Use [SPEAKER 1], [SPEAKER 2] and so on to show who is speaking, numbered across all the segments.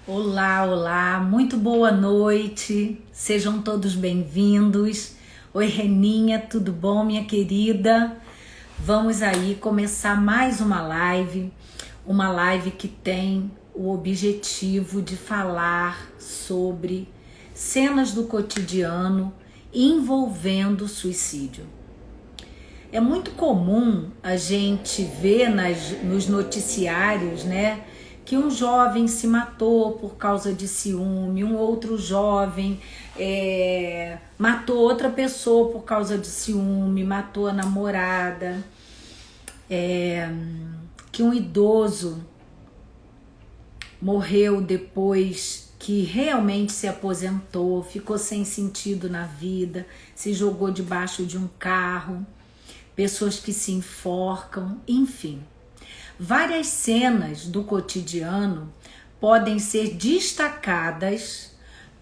[SPEAKER 1] Olá, olá, muito boa noite, sejam todos bem-vindos. Oi, Reninha, tudo bom, minha querida? Vamos aí começar mais uma live que tem o objetivo de falar sobre cenas do cotidiano envolvendo suicídio. É muito comum a gente ver nos noticiários, né, que um jovem se matou por causa de ciúme, um outro jovem matou outra pessoa por causa de ciúme, matou a namorada, que um idoso morreu depois que realmente se aposentou, ficou sem sentido na vida, se jogou debaixo de um carro, pessoas que se enforcam, enfim. Várias cenas do cotidiano podem ser destacadas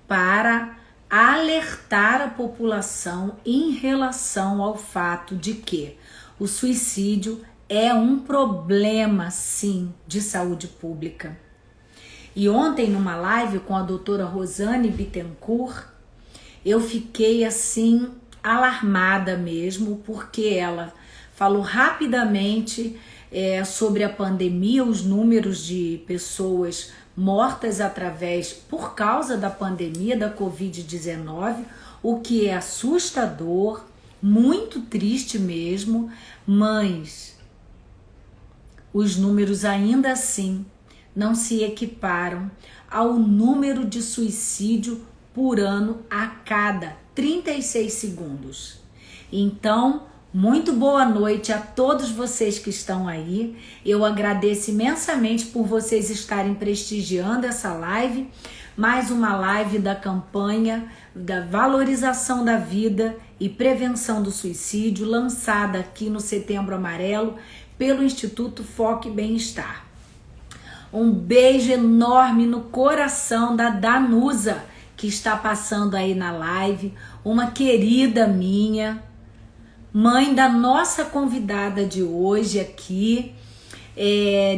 [SPEAKER 1] para alertar a população em relação ao fato de que o suicídio é um problema, sim, de saúde pública. E ontem, numa live com a doutora Rosane Bittencourt, eu fiquei assim alarmada mesmo, porque ela falou rapidamente sobre a pandemia, os números de pessoas mortas por causa da pandemia da Covid-19, o que é assustador, muito triste mesmo, mas os números ainda assim não se equiparam ao número de suicídio por ano a cada 36 segundos. Então, muito boa noite a todos vocês que estão aí. Eu agradeço imensamente por vocês estarem prestigiando essa live, mais uma live da campanha da valorização da vida e prevenção do suicídio, lançada aqui no Setembro Amarelo pelo Instituto Foco e Bem-Estar. Um beijo enorme no coração da Danusa, que está passando aí na live, uma querida minha, mãe da nossa convidada de hoje aqui,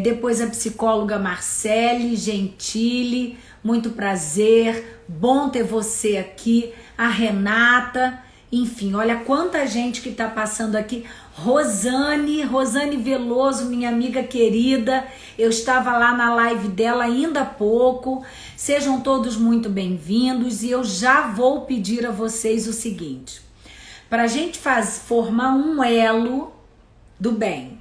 [SPEAKER 1] depois a psicóloga Marcele Gentili, muito prazer, bom ter você aqui, a Renata, enfim, olha quanta gente que está passando aqui, Rosane Veloso, minha amiga querida, eu estava lá na live dela ainda há pouco, sejam todos muito bem-vindos e eu já vou pedir a vocês o seguinte, para a gente formar um elo do bem.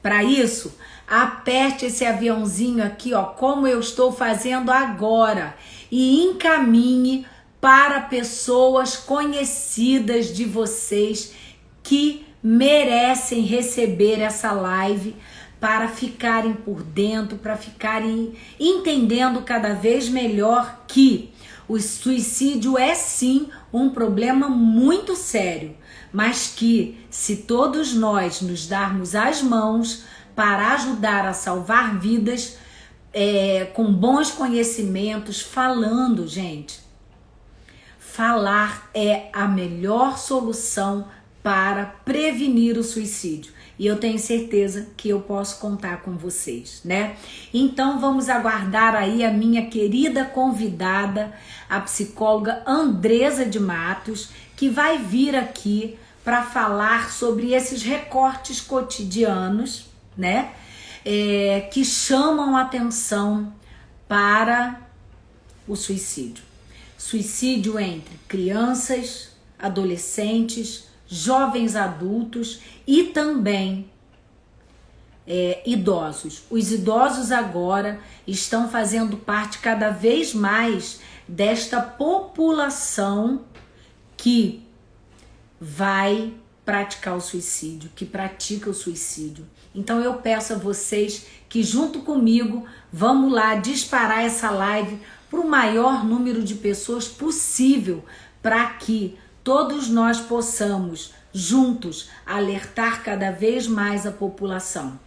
[SPEAKER 1] Para isso, aperte esse aviãozinho aqui, ó, como eu estou fazendo agora, e encaminhe para pessoas conhecidas de vocês que merecem receber essa live para ficarem por dentro, para ficarem entendendo cada vez melhor que o suicídio é sim um problema muito sério, mas que se todos nós nos darmos as mãos para ajudar a salvar vidas, com bons conhecimentos, falando, gente, falar é a melhor solução para prevenir o suicídio. E eu tenho certeza que eu posso contar com vocês, né? Então vamos aguardar aí a minha querida convidada, a psicóloga Andresa de Matos, que vai vir aqui para falar sobre esses recortes cotidianos, né? Que chamam atenção para o suicídio. Suicídio entre crianças, adolescentes, jovens adultos e também idosos. Os idosos agora estão fazendo parte cada vez mais desta população que vai praticar o suicídio, que pratica o suicídio. Então eu peço a vocês que junto comigo vamos lá disparar essa live para o maior número de pessoas possível, para que todos nós possamos juntos alertar cada vez mais a população.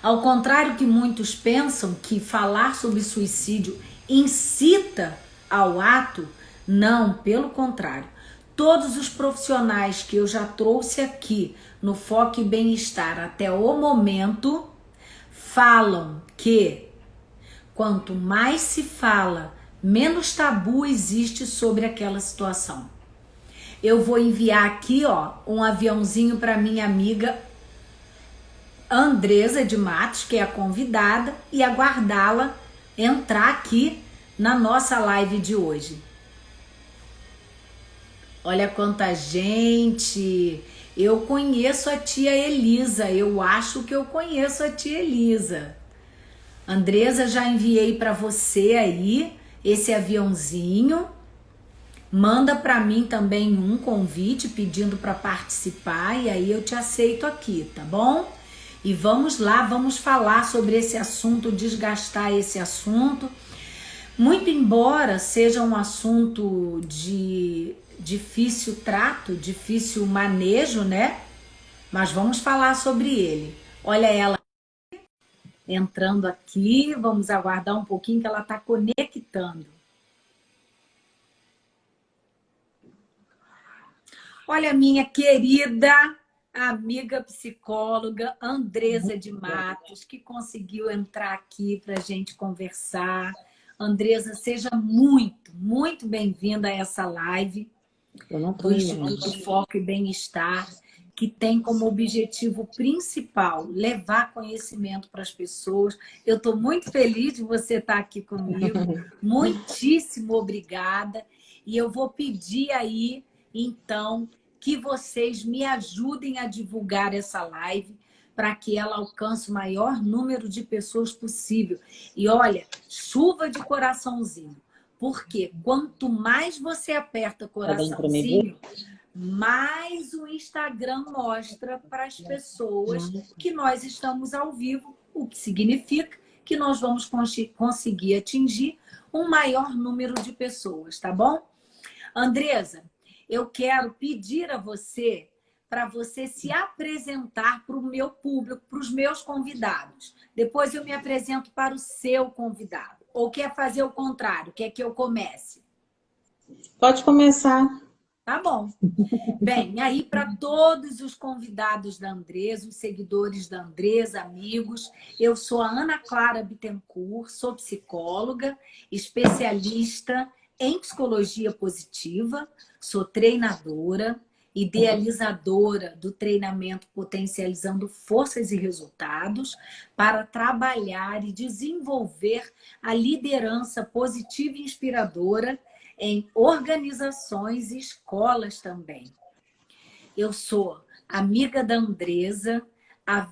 [SPEAKER 1] Ao contrário que muitos pensam que falar sobre suicídio incita ao ato, não, pelo contrário. Todos os profissionais que eu já trouxe aqui no Foco e Bem-Estar até o momento falam que quanto mais se fala, menos tabu existe sobre aquela situação. Eu vou enviar aqui, ó, um aviãozinho para minha amiga Andresa de Matos, que é a convidada, e aguardá-la entrar aqui na nossa live de hoje. Olha quanta gente! Eu conheço a tia Elisa, eu acho que eu conheço a tia Elisa. Andresa, já enviei para você aí esse aviãozinho. Manda para mim também um convite pedindo para participar e aí eu te aceito aqui, tá bom? E vamos lá, vamos falar sobre esse assunto, desgastar esse assunto. Muito embora seja um assunto de difícil trato, difícil manejo, né? Mas vamos falar sobre ele. Olha ela entrando aqui, vamos aguardar um pouquinho que ela está conectando. Olha, minha querida amiga psicóloga Andresa de Matos, que conseguiu entrar aqui para a gente conversar. Andresa, seja muito, muito bem-vinda a essa live do Instituto Foco e Bem-Estar, que tem como objetivo principal levar conhecimento para as pessoas. Eu estou muito feliz de você estar aqui comigo. Muitíssimo obrigada. E eu vou pedir aí, então, que vocês me ajudem a divulgar essa live para que ela alcance o maior número de pessoas possível. E olha, chuva de coraçãozinho. Porque quanto mais você aperta coraçãozinho, mais o Instagram mostra para as pessoas que nós estamos ao vivo, o que significa que nós vamos conseguir atingir um maior número de pessoas, tá bom? Andresa, eu quero pedir a você para você se apresentar para o meu público, para os meus convidados. Depois eu me apresento para o seu convidado. Ou quer fazer o contrário? Quer que eu comece?
[SPEAKER 2] Pode começar.
[SPEAKER 1] Tá bom. Bem, e aí para todos os convidados da Andresa, os seguidores da Andresa, amigos, eu sou a Ana Clara Bittencourt, sou psicóloga, especialista em psicologia positiva, sou treinadora, idealizadora do treinamento Potencializando Forças e Resultados para trabalhar e desenvolver a liderança positiva e inspiradora em organizações e escolas também. Eu sou amiga da Andresa há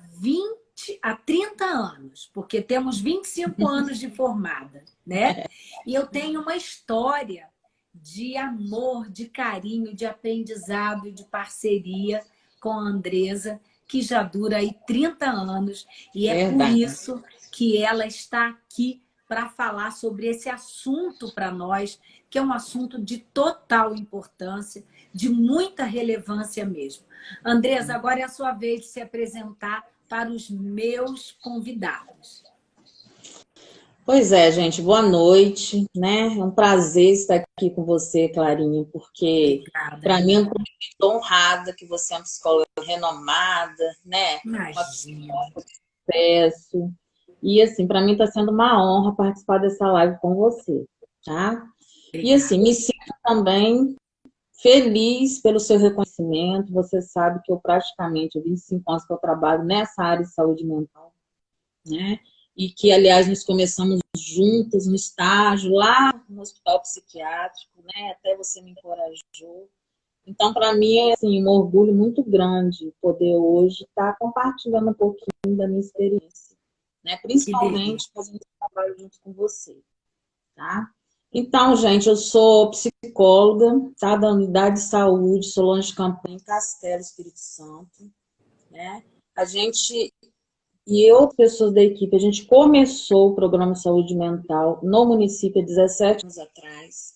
[SPEAKER 1] 30 anos, porque temos 25 anos de formada, né? E eu tenho uma história de amor, de carinho, de aprendizado e de parceria com a Andresa, que já dura aí 30 anos, e é por isso que ela está aqui para falar sobre esse assunto para nós, que é um assunto de total importância, de muita relevância mesmo. Andresa, agora é a sua vez de se apresentar para os meus convidados.
[SPEAKER 2] Pois é, gente, boa noite, né? É um prazer estar aqui com você, Clarinha, porque para mim estou honrada que você é uma psicóloga renomada, né?
[SPEAKER 1] Imagina.
[SPEAKER 2] Uma psicóloga de sucesso. E assim, para mim está sendo uma honra participar dessa live com você, tá? E assim, me sinto também feliz pelo seu reconhecimento. Você sabe que eu praticamente há 25 anos que eu trabalho nessa área de saúde mental, né? E que, aliás, nós começamos juntas no estágio, lá no hospital psiquiátrico, né? Até você me encorajou. Então, para mim, é assim, um orgulho muito grande poder hoje estar compartilhando um pouquinho da minha experiência, né? Principalmente fazendo esse trabalho junto com você, tá? Então, gente, eu sou psicóloga, tá? Da Unidade de Saúde Solange Campanha, em Castelo, Espírito Santo, né? A gente, e eu, pessoas da equipe, a gente começou o programa de saúde mental no município há 17 anos atrás.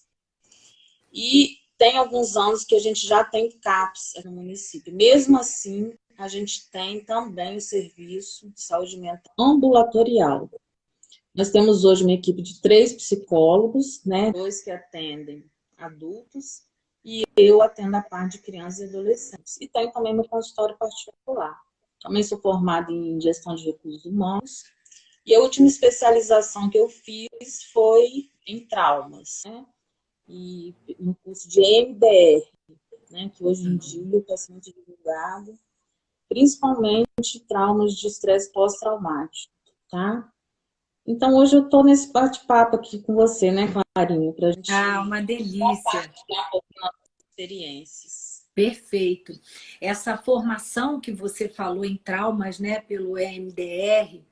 [SPEAKER 2] E tem alguns anos que a gente já tem CAPS no município. Mesmo assim, a gente tem também o serviço de saúde mental ambulatorial. Nós temos hoje uma equipe de 3 psicólogos, né? 2 que atendem adultos e eu atendo a parte de crianças e adolescentes. E tenho também meu consultório particular. Também sou formada em gestão de recursos humanos E a última especialização que eu fiz foi em traumas, né? E no curso de MDR, né? Que hoje em dia está sendo divulgado, principalmente traumas de estresse pós-traumático, tá? Então, hoje eu estou nesse bate-papo aqui com você, né, Clarinha, para a
[SPEAKER 1] Ah,
[SPEAKER 2] gente
[SPEAKER 1] uma delícia.
[SPEAKER 2] compartilhar um pouco das experiências.
[SPEAKER 1] Perfeito. Essa formação que você falou em traumas, né, pelo EMDR,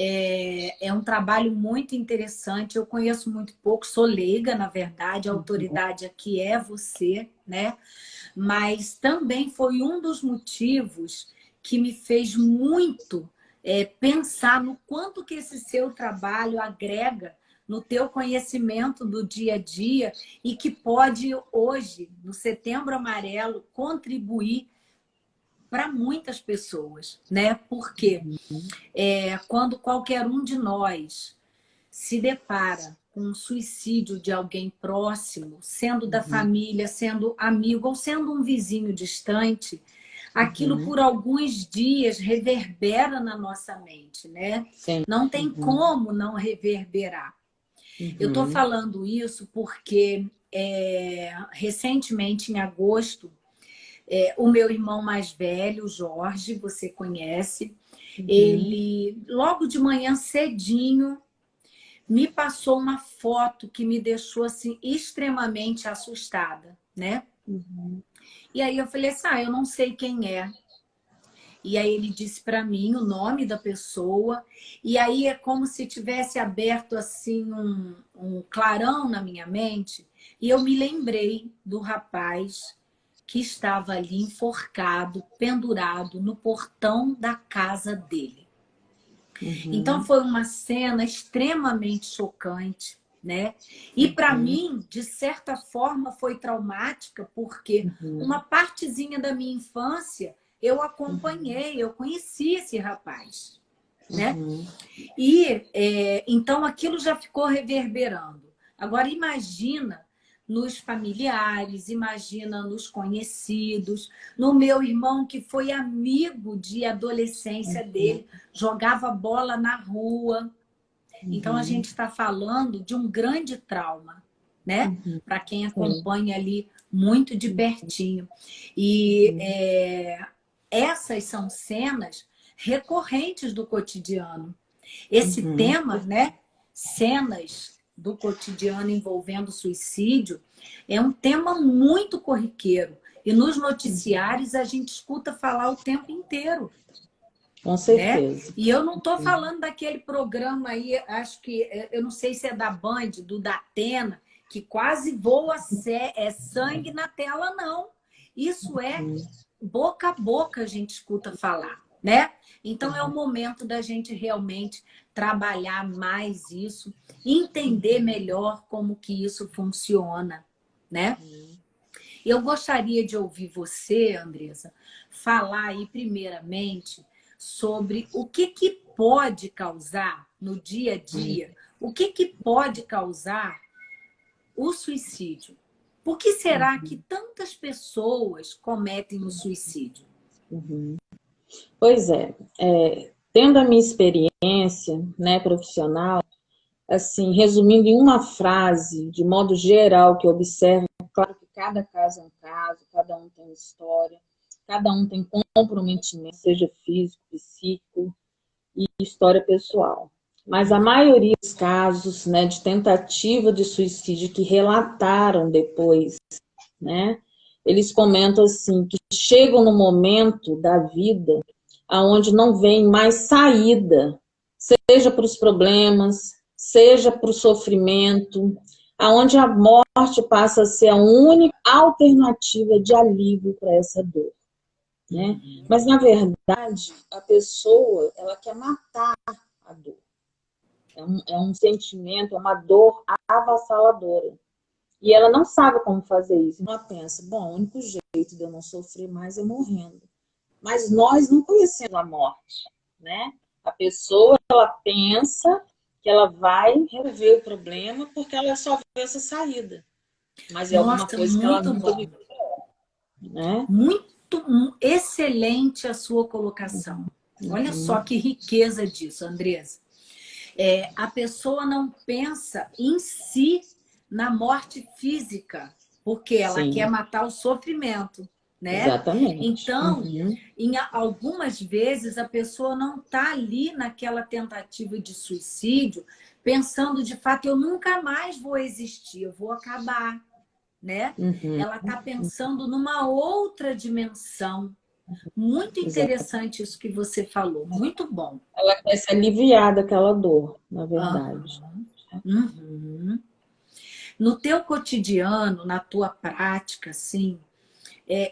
[SPEAKER 1] é um trabalho muito interessante. Eu conheço muito pouco, sou leiga, na verdade, a autoridade aqui é você, né? Mas também foi um dos motivos que me fez muito pensar no quanto que esse seu trabalho agrega no teu conhecimento do dia a dia e que pode hoje, no Setembro Amarelo, contribuir para muitas pessoas, né? Porque quando qualquer um de nós se depara com um suicídio de alguém próximo, sendo da família, sendo amigo ou sendo um vizinho distante, aquilo por alguns dias reverbera na nossa mente, né?
[SPEAKER 2] Sim.
[SPEAKER 1] Não tem como não reverberar. Eu estou falando isso porque recentemente, em agosto, o meu irmão mais velho, Jorge, você conhece, ele logo de manhã cedinho me passou uma foto que me deixou assim extremamente assustada, né? E aí eu falei assim, eu não sei quem é. E aí ele disse para mim o nome da pessoa, e aí é como se tivesse aberto assim um clarão na minha mente, e eu me lembrei do rapaz que estava ali enforcado, pendurado no portão da casa dele. Então foi uma cena extremamente chocante, né? E para mim, de certa forma, foi traumática, porque uma partezinha da minha infância eu acompanhei, eu conheci esse rapaz, né? E então aquilo já ficou reverberando. Agora imagina nos familiares, imagina nos conhecidos, no meu irmão que foi amigo de adolescência dele, jogava bola na rua. Então a gente está falando de um grande trauma, né? Para quem acompanha ali muito de pertinho. E essas são cenas recorrentes do cotidiano. Esse tema, né? Cenas do cotidiano envolvendo suicídio, é um tema muito corriqueiro. E nos noticiários a gente escuta falar o tempo inteiro.
[SPEAKER 2] Com
[SPEAKER 1] Né?
[SPEAKER 2] certeza.
[SPEAKER 1] E eu não estou falando daquele programa aí, acho que, eu não sei se é da Band, do Datena, que quase voa sangue na tela, não. Isso é boca a boca a gente escuta falar, né? Então é o momento da gente realmente trabalhar mais isso, entender melhor como que isso funciona, né? Eu gostaria de ouvir você, Andressa, falar aí primeiramente sobre o que pode causar no dia a dia, o que pode causar o suicídio. Por que será que tantas pessoas cometem o suicídio?
[SPEAKER 2] Pois tendo a minha experiência, né, profissional, assim, resumindo em uma frase, de modo geral, que eu observo, claro que cada caso é um caso, cada um tem uma história, cada um tem comprometimento, seja físico, psíquico e história pessoal. Mas a maioria dos casos, né, de tentativa de suicídio que relataram depois, né, eles comentam assim, que chegam no momento da vida aonde não vem mais saída, seja para os problemas, seja para o sofrimento, aonde a morte passa a ser a única alternativa de alívio para essa dor, né? Mas na verdade a pessoa ela quer matar a dor. É um sentimento, é uma dor avassaladora. E ela não sabe como fazer isso. Ela pensa, bom, o único jeito de eu não sofrer mais é morrendo. Mas nós não conhecemos a morte, né? A pessoa, ela pensa que ela vai resolver o problema porque ela só vê essa saída. Mas é alguma
[SPEAKER 1] Nossa,
[SPEAKER 2] coisa que ela
[SPEAKER 1] muito
[SPEAKER 2] nunca
[SPEAKER 1] bom.
[SPEAKER 2] viveu, né?
[SPEAKER 1] Muito excelente a sua colocação. Olha só que riqueza disso, Andressa. A pessoa não pensa em si na morte física, porque ela quer
[SPEAKER 2] Sim,
[SPEAKER 1] matar o sofrimento, né?
[SPEAKER 2] exatamente.
[SPEAKER 1] Então,
[SPEAKER 2] Uhum,
[SPEAKER 1] algumas vezes a pessoa não está ali naquela tentativa de suicídio, pensando de fato, eu nunca mais vou existir, eu vou acabar, né?
[SPEAKER 2] uhum,
[SPEAKER 1] Ela está pensando numa outra dimensão. Muito
[SPEAKER 2] exato.
[SPEAKER 1] interessante isso que você falou, muito bom.
[SPEAKER 2] Ela quer se aliviar daquela dor, na verdade.
[SPEAKER 1] Aham. Uhum. No teu cotidiano, na tua prática, assim,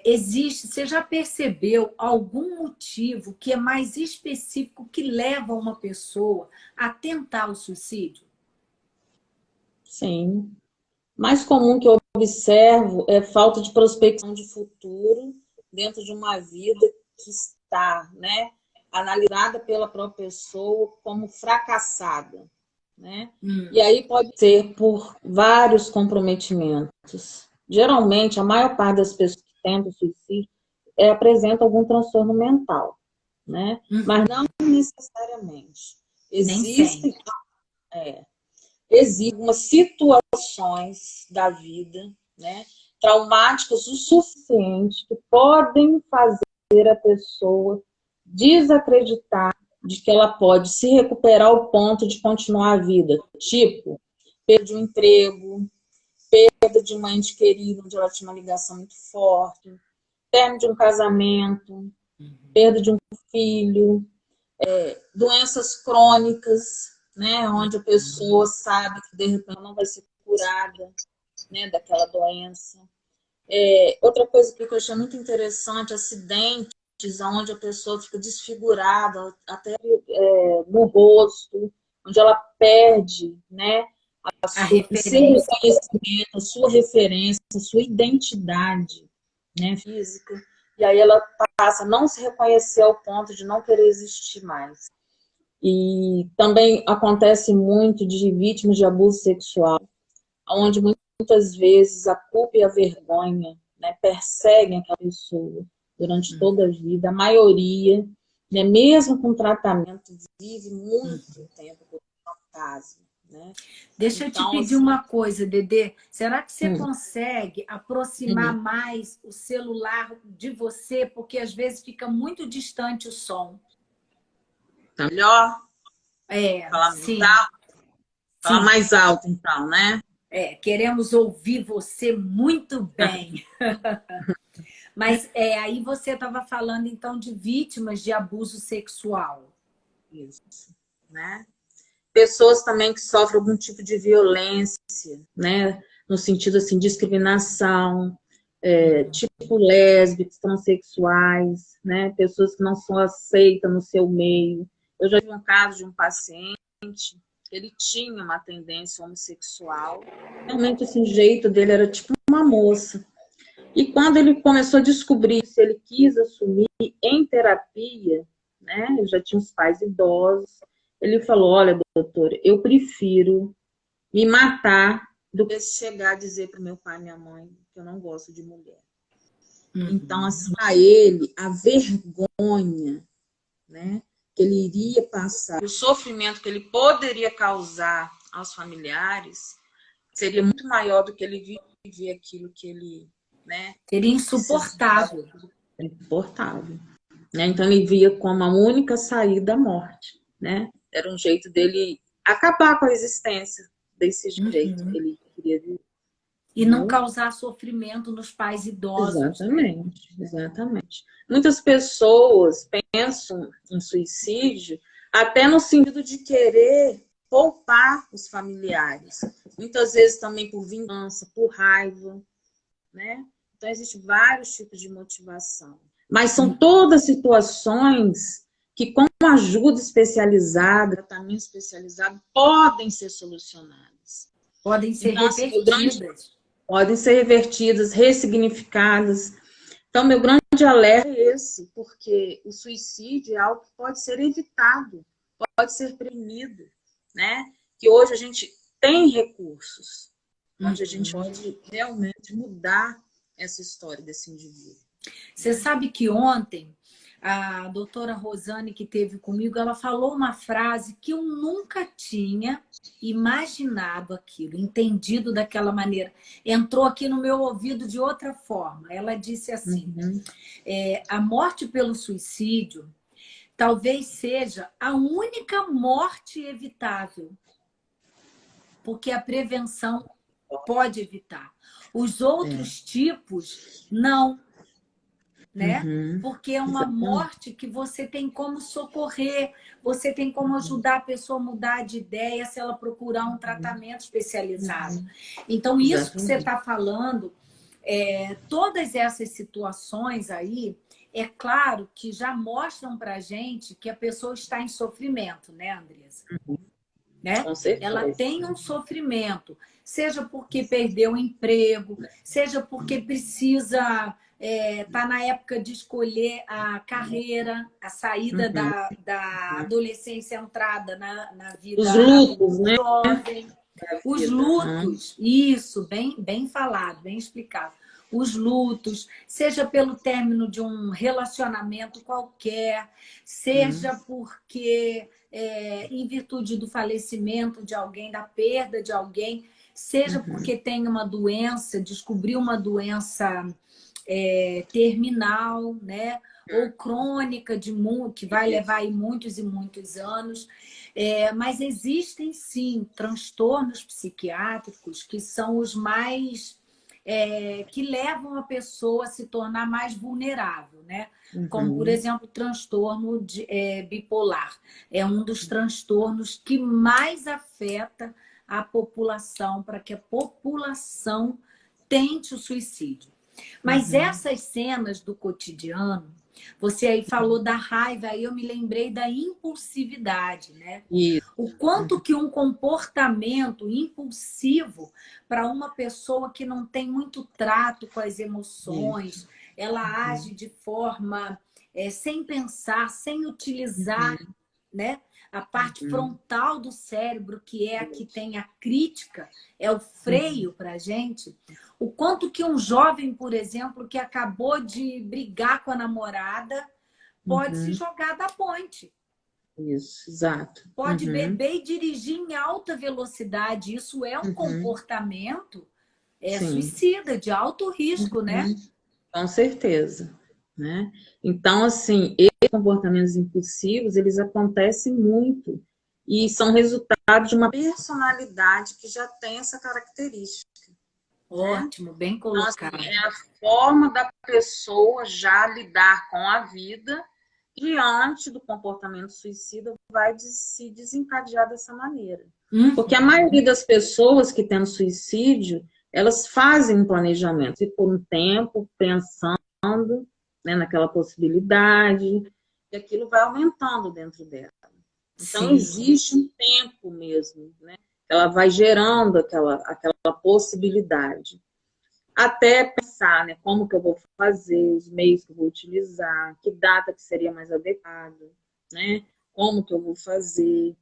[SPEAKER 1] existe, você já percebeu algum motivo que é mais específico que leva uma pessoa a tentar o suicídio?
[SPEAKER 2] Sim. Mais comum que eu observo é falta de prospecção de futuro dentro de uma vida que está, né, analisada pela própria pessoa como fracassada, né?
[SPEAKER 1] Hum,
[SPEAKER 2] E aí pode ser por vários comprometimentos. Geralmente, a maior parte das pessoas que tentam suicídio apresenta algum transtorno mental, né? Mas não
[SPEAKER 1] uhum.
[SPEAKER 2] necessariamente.
[SPEAKER 1] Nem
[SPEAKER 2] Existem
[SPEAKER 1] sempre.
[SPEAKER 2] existem algumas situações da vida, né, traumáticas o suficiente que podem fazer a pessoa desacreditar de que ela pode se recuperar ao ponto de continuar a vida. Tipo, perda de um emprego, perda de uma ente querida, onde ela tinha uma ligação muito forte, término de um casamento, perda de um filho, doenças crônicas, né, onde a pessoa sabe que de repente não vai ser curada, né, daquela doença. Outra coisa que eu achei muito interessante, acidentes onde a pessoa fica desfigurada, até no rosto, onde ela perde, né,
[SPEAKER 1] A
[SPEAKER 2] o seu
[SPEAKER 1] referência.
[SPEAKER 2] reconhecimento, a sua referência, a sua identidade, né, física, e aí ela passa a não se reconhecer ao ponto de não querer existir mais. E também acontece muito de vítimas de abuso sexual, onde muitas vezes a culpa e a vergonha, né, perseguem aquela pessoa durante toda a vida. A maioria, né, mesmo com tratamento, vive muito tempo com fantasma. Né?
[SPEAKER 1] Deixa eu te
[SPEAKER 2] Então,
[SPEAKER 1] pedir
[SPEAKER 2] assim,
[SPEAKER 1] uma coisa, Dedê. Será que você
[SPEAKER 2] hum,
[SPEAKER 1] consegue aproximar
[SPEAKER 2] hum,
[SPEAKER 1] mais o celular de você? Porque às vezes fica muito distante o som.
[SPEAKER 2] tá melhor? Falar mais
[SPEAKER 1] Sim,
[SPEAKER 2] alto? Falar
[SPEAKER 1] sim.
[SPEAKER 2] mais alto, então, né?
[SPEAKER 1] Queremos ouvir você muito bem. Mas aí você estava falando então de vítimas de abuso sexual.
[SPEAKER 2] Isso, né? Pessoas também que sofrem algum tipo de violência, né? No sentido assim, discriminação, tipo lésbicos, transexuais, né? Pessoas que não são aceitas no seu meio. Eu já vi um caso de um paciente, ele tinha uma tendência homossexual. Realmente, assim, o jeito dele era tipo uma moça. E quando ele começou a descobrir se ele quis assumir em terapia, né? Eu já tinha os pais idosos. Ele falou: olha, doutor, eu prefiro me matar do que chegar a dizer para meu pai e minha mãe que eu não gosto de mulher. Então,
[SPEAKER 1] Uhum.
[SPEAKER 2] assim, para ele, a vergonha, né, que ele iria passar, o sofrimento que ele poderia causar aos familiares, seria muito maior do que ele viver aquilo que ele, né,
[SPEAKER 1] Seria
[SPEAKER 2] precisava,
[SPEAKER 1] insuportável.
[SPEAKER 2] insuportável. Né? Então, ele via como a única saída a morte. Né? Era um jeito dele acabar com a existência desse jeito que
[SPEAKER 1] Uhum.
[SPEAKER 2] ele queria viver.
[SPEAKER 1] E não
[SPEAKER 2] Entendeu?
[SPEAKER 1] causar sofrimento nos pais idosos, né?
[SPEAKER 2] Exatamente, exatamente. Muitas pessoas pensam em suicídio até no sentido de querer poupar os familiares. Muitas vezes também por vingança, por raiva, né? Então, existem vários tipos de motivação. Mas são todas situações que, com ajuda especializada, tratamento especializado, podem ser solucionadas.
[SPEAKER 1] Podem ser
[SPEAKER 2] Então, assim,
[SPEAKER 1] revertidas.
[SPEAKER 2] podem ser revertidas, ressignificadas. Então, meu grande alerta é esse, porque o suicídio é algo que pode ser evitado, pode ser prevenido, né? Que hoje a gente tem recursos, onde a gente
[SPEAKER 1] Uhum.
[SPEAKER 2] pode realmente mudar essa história desse indivíduo.
[SPEAKER 1] Você
[SPEAKER 2] Né?
[SPEAKER 1] sabe que ontem a doutora Rosane, que teve comigo, ela falou uma frase que eu nunca tinha imaginado aquilo, entendido daquela maneira. Entrou aqui no meu ouvido de outra forma. Ela disse assim,
[SPEAKER 2] Uhum.
[SPEAKER 1] a morte pelo suicídio talvez seja a única morte evitável, porque a prevenção pode evitar. Os
[SPEAKER 2] É.
[SPEAKER 1] outros tipos, não, né?
[SPEAKER 2] Uhum.
[SPEAKER 1] Porque é uma
[SPEAKER 2] Exatamente.
[SPEAKER 1] morte que você tem como socorrer, você tem como ajudar a pessoa a mudar de ideia se ela procurar um tratamento especializado. Então, isso que você
[SPEAKER 2] Exatamente.
[SPEAKER 1] está falando, todas essas situações aí, é claro que já mostram para a gente que a pessoa está em sofrimento, né, Andressa? Né?
[SPEAKER 2] Com
[SPEAKER 1] Ela
[SPEAKER 2] certeza.
[SPEAKER 1] tem um sofrimento, seja porque perdeu o emprego, seja porque precisa tá na época de escolher a carreira, a saída
[SPEAKER 2] Uhum.
[SPEAKER 1] da adolescência, entrada na vida
[SPEAKER 2] Os lutos,
[SPEAKER 1] adulto
[SPEAKER 2] né,
[SPEAKER 1] jovem,
[SPEAKER 2] da
[SPEAKER 1] os
[SPEAKER 2] vida. Uhum.
[SPEAKER 1] lutos, isso, bem falado, bem explicado. Os lutos, seja pelo término de um relacionamento qualquer,
[SPEAKER 2] Uhum.
[SPEAKER 1] seja porque em virtude do falecimento de alguém, da perda de alguém, seja
[SPEAKER 2] Uhum.
[SPEAKER 1] porque tem uma doença, descobriu uma doença terminal, né? Ou crônica, que vai levar aí muitos e muitos anos. Mas existem, sim, transtornos psiquiátricos que são os mais... que levam a pessoa a se tornar mais vulnerável, né? Como, por
[SPEAKER 2] Uhum.
[SPEAKER 1] exemplo, o transtorno bipolar. É um dos transtornos que mais afeta a população, para que a população tente o suicídio. Mas
[SPEAKER 2] Uhum.
[SPEAKER 1] essas cenas do cotidiano, você aí falou da raiva, aí eu me lembrei da impulsividade, né?
[SPEAKER 2] Isso.
[SPEAKER 1] O quanto que um comportamento impulsivo para uma pessoa que não tem muito trato com as
[SPEAKER 2] Isso.
[SPEAKER 1] emoções, ela age de forma sem pensar, sem utilizar,
[SPEAKER 2] Uhum.
[SPEAKER 1] né? A parte
[SPEAKER 2] Uhum.
[SPEAKER 1] frontal do cérebro, que é a que
[SPEAKER 2] Isso.
[SPEAKER 1] tem a crítica, é o
[SPEAKER 2] Uhum.
[SPEAKER 1] freio para a gente. O quanto que um jovem, por exemplo, que acabou de brigar com a namorada, pode se
[SPEAKER 2] Uhum.
[SPEAKER 1] jogar da ponte.
[SPEAKER 2] Isso, exato.
[SPEAKER 1] Pode
[SPEAKER 2] Uhum.
[SPEAKER 1] beber e dirigir em alta velocidade. Isso é um
[SPEAKER 2] Uhum.
[SPEAKER 1] comportamento
[SPEAKER 2] Sim.
[SPEAKER 1] suicida, de alto risco, né?
[SPEAKER 2] Uhum. Com certeza, né? Então, assim, esses comportamentos impulsivos, eles acontecem muito e são resultado de uma personalidade que já tem essa característica, né?
[SPEAKER 1] Ótimo, bem
[SPEAKER 2] Então, assim,
[SPEAKER 1] colocado.
[SPEAKER 2] é a forma da pessoa já lidar com a vida diante do comportamento suicida vai se desencadear dessa maneira. Porque a
[SPEAKER 1] Uhum.
[SPEAKER 2] maioria das pessoas que têm suicídio, elas fazem um planejamento, e por um tempo pensando, né, naquela possibilidade, e aquilo vai aumentando dentro dela. Então,
[SPEAKER 1] Sim.
[SPEAKER 2] existe um tempo mesmo, né? Ela vai gerando aquela possibilidade até pensar, né, como que eu vou fazer, os meios que eu vou utilizar, que data que seria mais adequada, né, como que eu vou fazer,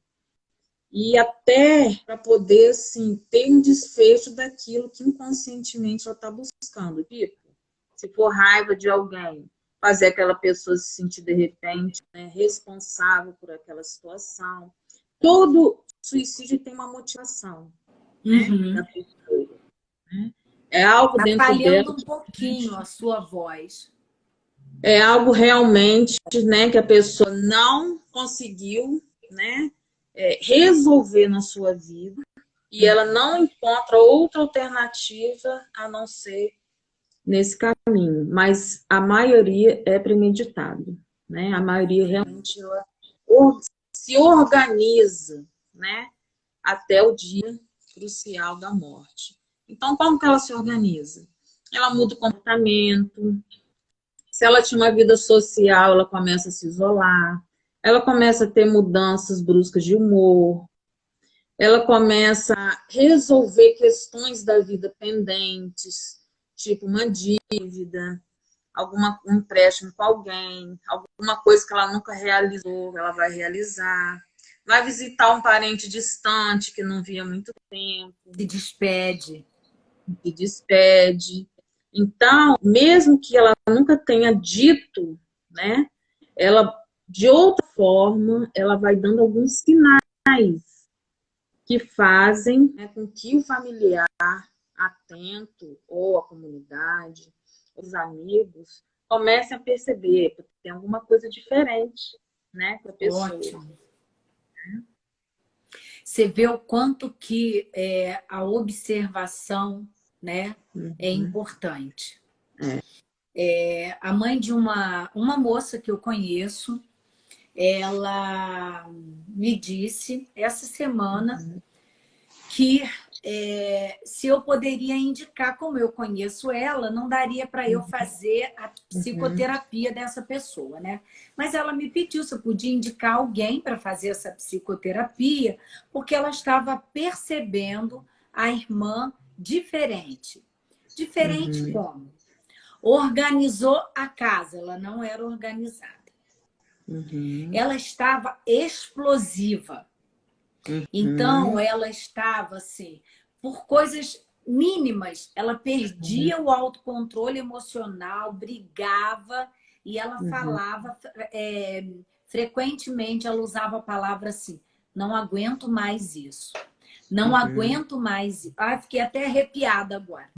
[SPEAKER 2] e até para poder, assim, ter um desfecho daquilo que inconscientemente ela está buscando. Tipo, se for raiva de alguém, fazer aquela pessoa se sentir, de repente, né, responsável por aquela situação. Todo suicídio tem uma motivação, né, da
[SPEAKER 1] Uhum.
[SPEAKER 2] pessoa, né? É algo
[SPEAKER 1] Tá
[SPEAKER 2] dentro dela,
[SPEAKER 1] falhando um pouquinho a sua voz.
[SPEAKER 2] é algo realmente, né, que a pessoa não conseguiu, né, resolver na sua vida e ela não encontra outra alternativa a não ser nesse caminho. Mas a maioria é premeditado, né? A maioria realmente ela se organiza, né, até o dia crucial da morte. Então, como que ela se organiza? Ela muda o comportamento. Se ela tinha uma vida social, ela começa a se isolar, ela começa a ter mudanças bruscas de humor, ela começa a resolver questões da vida pendentes, tipo uma dívida, um empréstimo com alguém, alguma coisa que ela nunca realizou, ela vai realizar. Vai visitar um parente distante que não via há muito tempo,
[SPEAKER 1] Se despede.
[SPEAKER 2] que despede. Então, mesmo que ela nunca tenha dito, né, ela, de outra forma, ela vai dando alguns sinais que fazem, né, com que o familiar atento, ou a comunidade, os amigos, comecem a perceber que tem alguma coisa diferente, né, para a pessoa.
[SPEAKER 1] Ótimo. Você vê o quanto que a observação, né, é importante. A mãe de uma moça que eu conheço, ela me disse essa semana que se eu poderia indicar, como eu conheço ela, não daria para eu fazer a psicoterapia dessa pessoa, né? Mas ela me pediu se eu podia indicar alguém para fazer essa psicoterapia, porque ela estava percebendo a irmã diferente. Diferente como? Organizou a casa, ela não era organizada. Ela estava explosiva. Então, ela estava assim, por coisas mínimas, ela perdia o autocontrole emocional, brigava e ela falava, frequentemente ela usava a palavra assim, não aguento mais isso, não aguento mais, fiquei até arrepiada agora.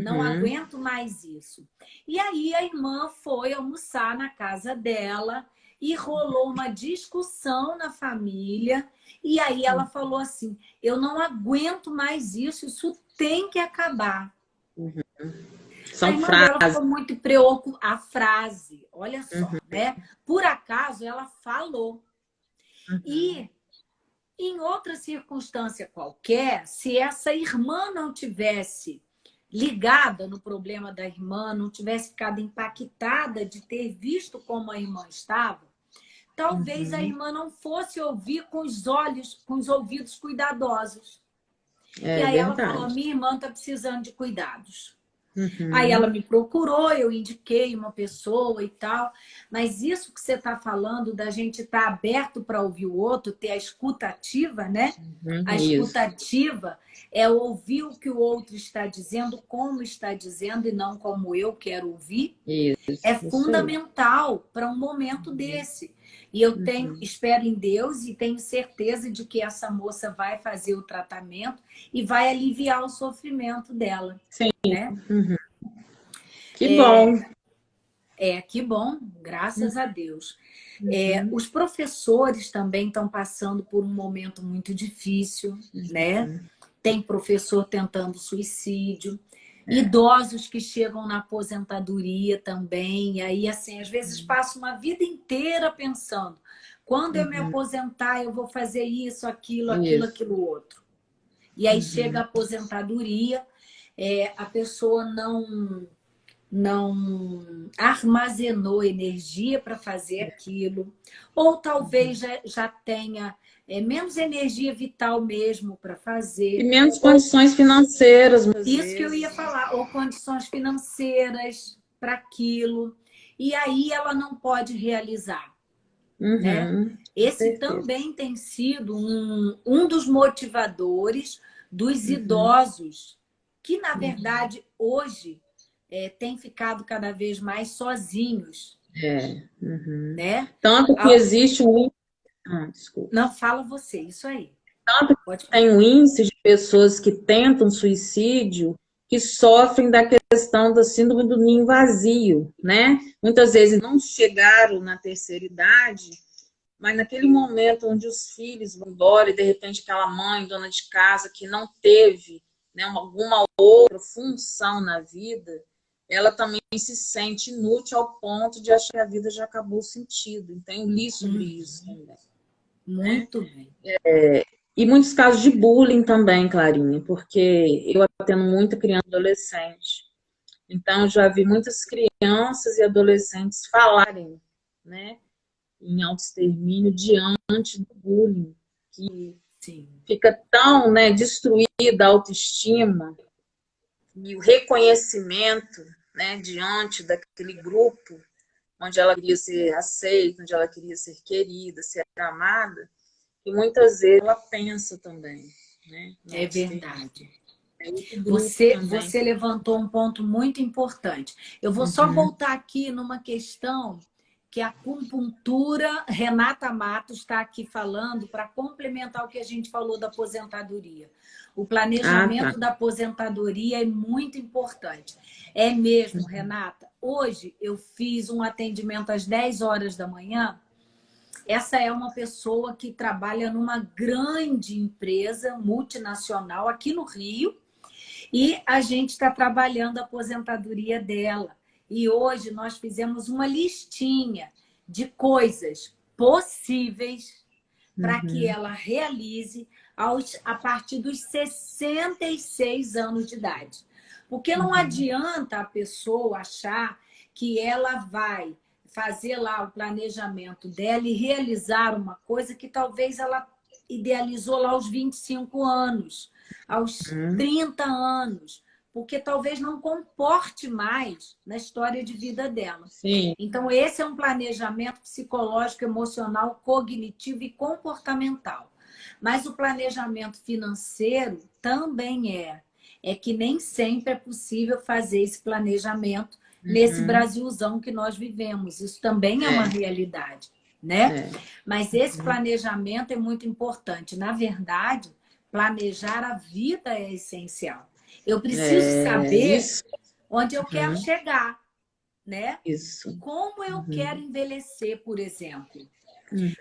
[SPEAKER 1] Não aguento mais isso. E aí a irmã foi almoçar na casa dela e rolou uma discussão na família. E aí ela falou assim, eu não aguento mais isso tem que acabar.
[SPEAKER 2] São
[SPEAKER 1] a irmã
[SPEAKER 2] frases.
[SPEAKER 1] dela ficou muito preocupada. A frase, olha só, né? Por acaso ela falou. E em outra circunstância qualquer, se essa irmã não tivesse ligada no problema da irmã, não tivesse ficado impactada de ter visto como a irmã estava, talvez a irmã não fosse ouvir com os olhos, com os ouvidos cuidadosos. E aí ela falou, minha irmã está precisando de cuidados. Aí ela me procurou, eu indiquei uma pessoa e tal. Mas isso que você está falando, da gente estar aberto para ouvir o outro, ter a escuta ativa, né? A escuta ativa é ouvir o que o outro está dizendo, como está dizendo, e não como eu quero ouvir. É fundamental para um momento desse. E eu espero em Deus e tenho certeza de que essa moça vai fazer o tratamento e vai aliviar o sofrimento dela.
[SPEAKER 2] Sim.
[SPEAKER 1] Né?
[SPEAKER 2] Que bom.
[SPEAKER 1] Que bom, graças a Deus. Os professores também estão passando por um momento muito difícil, né? Tem professor tentando suicídio, idosos que chegam na aposentadoria também, e aí assim, às vezes passam uma vida inteira pensando, quando eu me aposentar eu vou fazer isso, aquilo, outro. E aí chega a aposentadoria, a pessoa não armazenou energia para fazer aquilo, ou talvez já tenha menos energia vital mesmo para fazer.
[SPEAKER 2] E menos condições financeiras.
[SPEAKER 1] Isso que eu ia falar, ou condições financeiras para aquilo. E aí ela não pode realizar. Né? Esse também tem sido um dos motivadores dos idosos, que na verdade hoje têm ficado cada vez mais sozinhos. Né?
[SPEAKER 2] Tanto que existe um... desculpa.
[SPEAKER 1] Não, fala você, isso aí.
[SPEAKER 2] Tanto que tem um índice de pessoas que tentam suicídio que sofrem da questão da síndrome do ninho vazio, né? Muitas vezes não chegaram na terceira idade, mas naquele momento onde os filhos vão embora e de repente aquela mãe, dona de casa, que não teve, né, alguma outra função na vida, ela também se sente inútil ao ponto de achar que a vida já acabou o sentido. Então, eu li sobre isso também.
[SPEAKER 1] Muito bem.
[SPEAKER 2] E muitos casos de bullying também, Clarinha, porque eu atendo muita criança e adolescente. Então, eu já vi muitas crianças e adolescentes falarem, né, em autoextermínio diante do bullying, que fica tão, né, destruída a autoestima e o reconhecimento, né, diante daquele grupo onde ela queria ser aceita, onde ela queria ser querida, ser amada, e muitas vezes ela pensa também, né?
[SPEAKER 1] É verdade. Você levantou um ponto muito importante. Eu vou só voltar aqui numa questão que a acupuntura, Renata Matos está aqui falando para complementar o que a gente falou da aposentadoria. O planejamento da aposentadoria é muito importante. É mesmo, Renata. Hoje eu fiz um atendimento às 10 horas da manhã. Essa é uma pessoa que trabalha numa grande empresa multinacional aqui no Rio e a gente está trabalhando a aposentadoria dela. E hoje nós fizemos uma listinha de coisas possíveis para que ela realize a partir dos 66 anos de idade. Porque não adianta a pessoa achar que ela vai fazer lá o planejamento dela e realizar uma coisa que talvez ela idealizou lá aos 25 anos, aos 30 anos, porque talvez não comporte mais na história de vida dela.
[SPEAKER 2] Sim.
[SPEAKER 1] Então, esse é um planejamento psicológico, emocional, cognitivo e comportamental. Mas o planejamento financeiro também é que nem sempre é possível fazer esse planejamento nesse Brasilzão que nós vivemos. Isso também é uma realidade, né? Mas esse planejamento é muito importante. Na verdade, planejar a vida é essencial. Eu preciso saber onde eu quero chegar, né?
[SPEAKER 2] Isso.
[SPEAKER 1] Como eu quero envelhecer, por exemplo.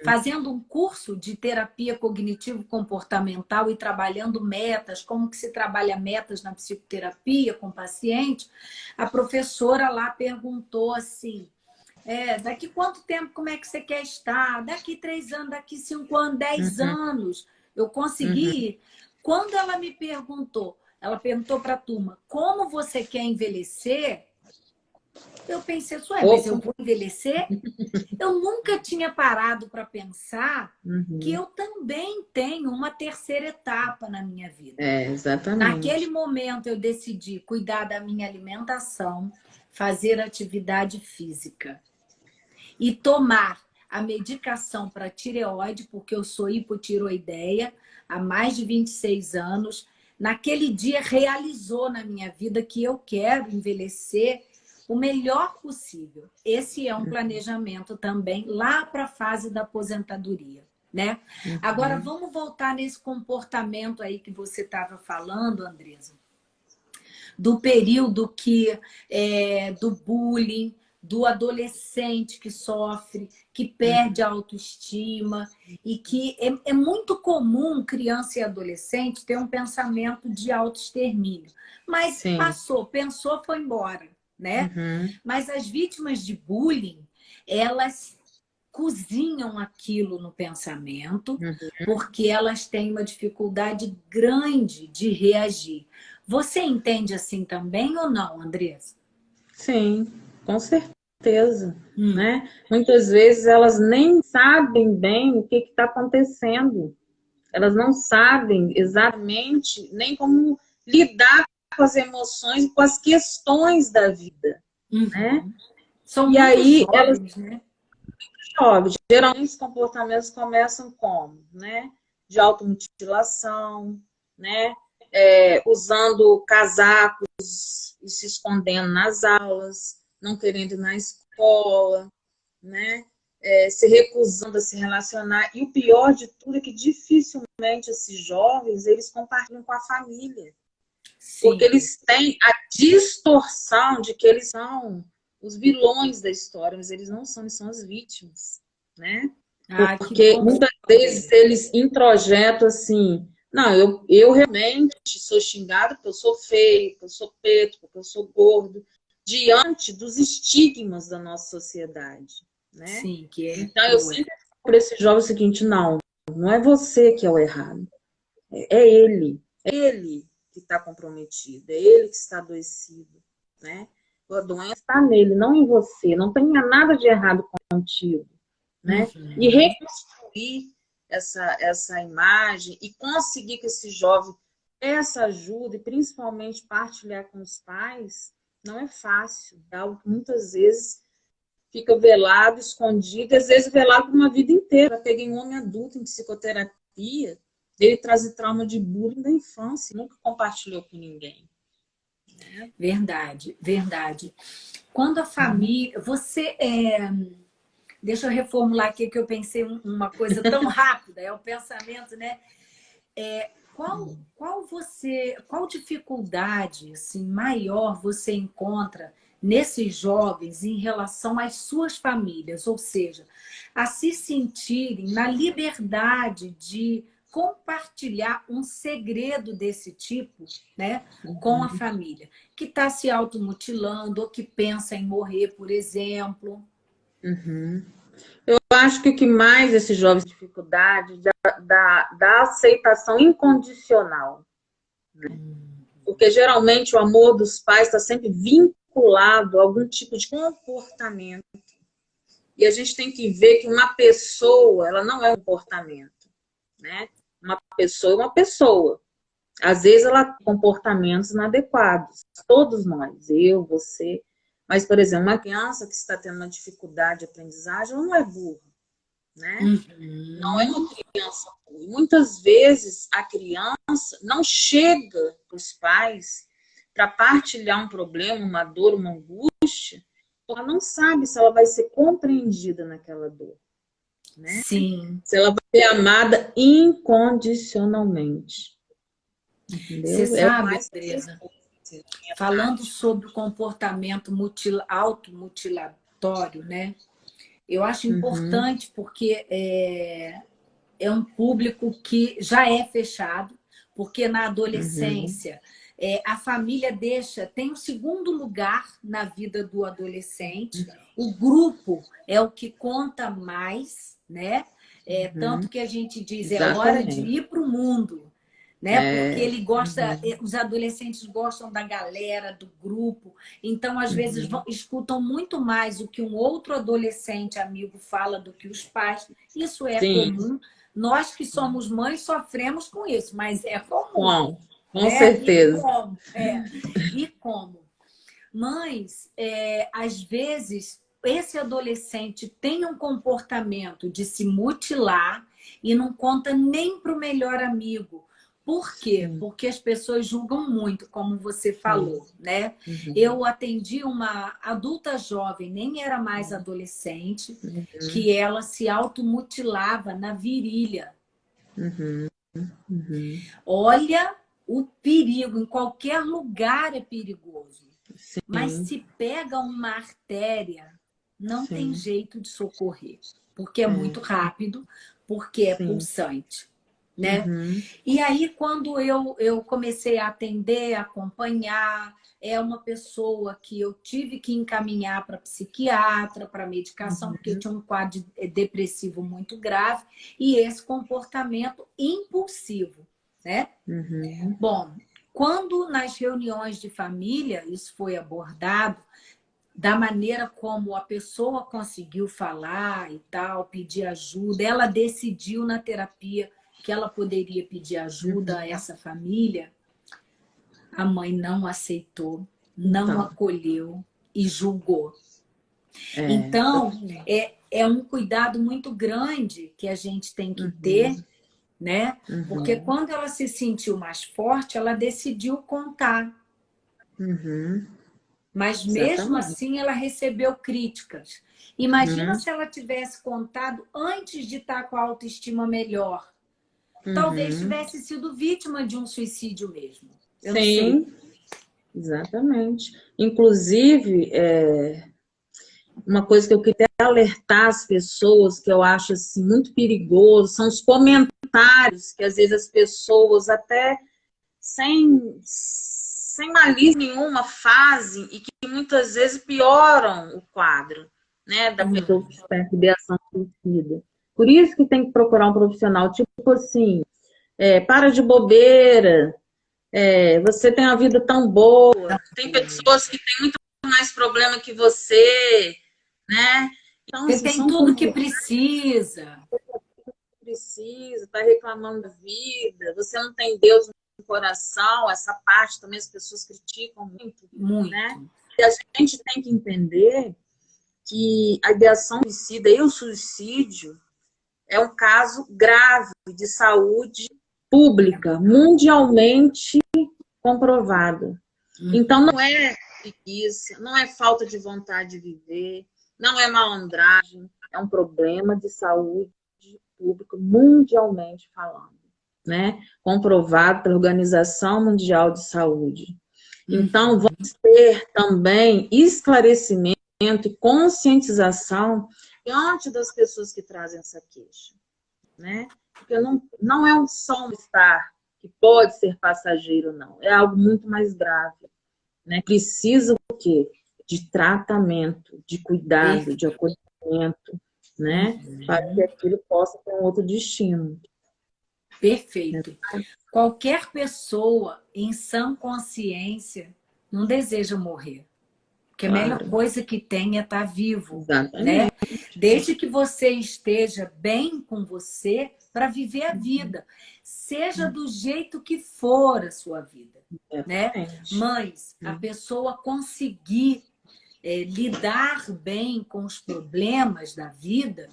[SPEAKER 1] Fazendo um curso de terapia cognitivo-comportamental e trabalhando metas, como que se trabalha metas na psicoterapia com o paciente, a professora lá perguntou assim, daqui quanto tempo, como é que você quer estar? Daqui 3 anos, daqui 5 anos, 10 anos. Eu consegui. Quando ela me perguntou, ela perguntou para a turma, como você quer envelhecer? Eu pensei, mas eu vou envelhecer? Eu nunca tinha parado para pensar que eu também tenho uma terceira etapa na minha vida.
[SPEAKER 2] Exatamente.
[SPEAKER 1] Naquele momento eu decidi cuidar da minha alimentação, fazer atividade física e tomar a medicação para tireoide, porque eu sou hipotiroideia há mais de 26 anos. Naquele dia realizou na minha vida que eu quero envelhecer o melhor possível. Esse é um planejamento também lá para a fase da aposentadoria, né? Agora, vamos voltar nesse comportamento aí que você estava falando, Andresa, do período do bullying, do adolescente que sofre, que perde a autoestima e que é muito comum criança e adolescente ter um pensamento de autoextermínio. Mas passou, pensou, foi embora, né? Mas as vítimas de bullying, elas cozinham aquilo no pensamento porque elas têm uma dificuldade grande de reagir. Você entende assim também ou não, Andressa?
[SPEAKER 2] Sim, com certeza. Né? Muitas vezes elas nem sabem bem o que está acontecendo. Elas não sabem exatamente nem como lidar com as emoções e com as questões da vida. Né?
[SPEAKER 1] São muito aí, jovens, né?
[SPEAKER 2] Jovens. Geralmente os comportamentos começam como? Né? De automutilação, né? Usando casacos e se escondendo nas aulas, não querendo ir na escola, né? Se recusando a se relacionar. E o pior de tudo é que dificilmente esses jovens eles compartilham com a família. Sim. Porque eles têm a distorção de que eles são os vilões da história, mas eles não são, eles são as vítimas, né? Porque muitas vezes eles introjetam assim, não, eu realmente sou xingado porque eu sou feio, porque eu sou preto, porque eu sou gordo, diante dos estigmas da nossa sociedade, né?
[SPEAKER 1] Sim,
[SPEAKER 2] então eu sempre falo para esse jovem o seguinte, não é você que é o errado, é ele que está comprometido, é ele que está adoecido, né? A doença está nele, não em você, não tem nada de errado contigo, né? E reconstruir essa imagem e conseguir que esse jovem peça ajuda e principalmente partilhar com os pais, não é fácil, é algo que muitas vezes fica velado, escondido, às vezes velado por uma vida inteira. Eu peguei um homem adulto em psicoterapia, ele traz trauma de bullying da infância, nunca compartilhou com ninguém.
[SPEAKER 1] Verdade, verdade. Quando a família... deixa eu reformular aqui que eu pensei uma coisa tão rápida, é o pensamento, né? Qual dificuldade assim, maior você encontra nesses jovens em relação às suas famílias? Ou seja, a se sentirem na liberdade de compartilhar um segredo desse tipo, né, com a família, que está se automutilando ou que pensa em morrer, por exemplo.
[SPEAKER 2] Eu acho que o que mais esses jovens têm dificuldade da aceitação incondicional. Porque geralmente o amor dos pais está sempre vinculado a algum tipo de comportamento. E a gente tem que ver que uma pessoa, ela não é um comportamento, né? Uma pessoa é uma pessoa. Às vezes ela tem comportamentos inadequados. Todos nós, eu, você. Mas, por exemplo, uma criança que está tendo uma dificuldade de aprendizagem, ela não é burra, né? Não é uma criança burra. Muitas vezes a criança não chega para os pais para partilhar um problema, uma dor, uma angústia, porque ela não sabe se ela vai ser compreendida naquela dor, né?
[SPEAKER 1] Sim.
[SPEAKER 2] Se ela vai ser amada incondicionalmente. Entendeu?
[SPEAKER 1] Você sabe,
[SPEAKER 2] mais
[SPEAKER 1] Andresa, falando sobre o comportamento automutilatório, né? Eu acho importante porque é um público que já é fechado, porque na adolescência a família tem um segundo lugar na vida do adolescente, o grupo é o que conta mais, né? Tanto que a gente diz, é hora de ir para o mundo, né? Porque ele gosta, os adolescentes gostam da galera, do grupo, então às vezes escutam muito mais o que um outro adolescente amigo fala do que os pais. Isso é comum. Nós que somos mães sofremos com isso, mas é comum.
[SPEAKER 2] Com certeza.
[SPEAKER 1] E como? Mas, às vezes, esse adolescente tem um comportamento de se mutilar e não conta nem para o melhor amigo. Por quê? Porque as pessoas julgam muito, como você falou, né? Eu atendi uma adulta jovem, nem era mais adolescente, que ela se automutilava na virilha. Olha o perigo, em qualquer lugar é perigoso.
[SPEAKER 2] Sim.
[SPEAKER 1] Mas se pega uma artéria, não tem jeito de socorrer, porque é muito rápido, porque é pulsante, né? E aí, quando eu comecei a atender, acompanhar, é uma pessoa que eu tive que encaminhar para psiquiatra, para medicação, porque eu tinha um quadro depressivo muito grave e esse comportamento impulsivo, né? Bom, quando nas reuniões de família isso foi abordado, da maneira como a pessoa conseguiu falar e tal, pedir ajuda, ela decidiu na terapia que ela poderia pedir ajuda a essa família, a mãe não aceitou, não acolheu e julgou. Então, é um cuidado muito grande que a gente tem que ter, né? Porque quando ela se sentiu mais forte, ela decidiu contar. Mas mesmo assim ela recebeu críticas. Imagina se ela tivesse contado antes de estar com a autoestima melhor. Talvez tivesse sido vítima de um suicídio mesmo. Eu não sei.
[SPEAKER 2] Exatamente. Inclusive, uma coisa que eu queria alertar as pessoas, que eu acho assim, muito perigoso, são os comentários que às vezes as pessoas até sem malícia nenhuma fazem e que muitas vezes pioram o quadro, né, da pessoa que está com ideação suicida. Por isso que tem que procurar um profissional, tipo assim, para de bobeira, você tem uma vida tão boa, tem pessoas que têm muito mais problema que você, né? Então,
[SPEAKER 1] Você
[SPEAKER 2] assim,
[SPEAKER 1] tem tudo que precisa.
[SPEAKER 2] Precisa, está reclamando da vida, você não tem Deus no coração, essa parte também as pessoas criticam muito. Né? E a gente tem que entender que a ideação suicida e o suicídio é um caso grave de saúde pública, mundialmente comprovado. Então, não é preguiça, não é falta de vontade de viver, não é malandragem, é um problema de saúde pública mundialmente falando, né? Comprovado pela Organização Mundial de Saúde. Então, vamos ter também esclarecimento e conscientização diante das pessoas que trazem essa queixa, né? Porque não é só um estar que pode ser passageiro, não. É algo muito mais grave, né? Precisa o quê? De tratamento, de cuidado, de acolhimento, né? Para que aquilo possa ter um outro destino.
[SPEAKER 1] Perfeito. Qualquer pessoa em sã consciência não deseja morrer. Porque a melhor coisa que tem é estar vivo,
[SPEAKER 2] Exatamente.
[SPEAKER 1] né? Desde que você esteja bem com você para viver a vida, seja do jeito que for a sua vida, né? Mas a pessoa conseguir lidar bem com os problemas da vida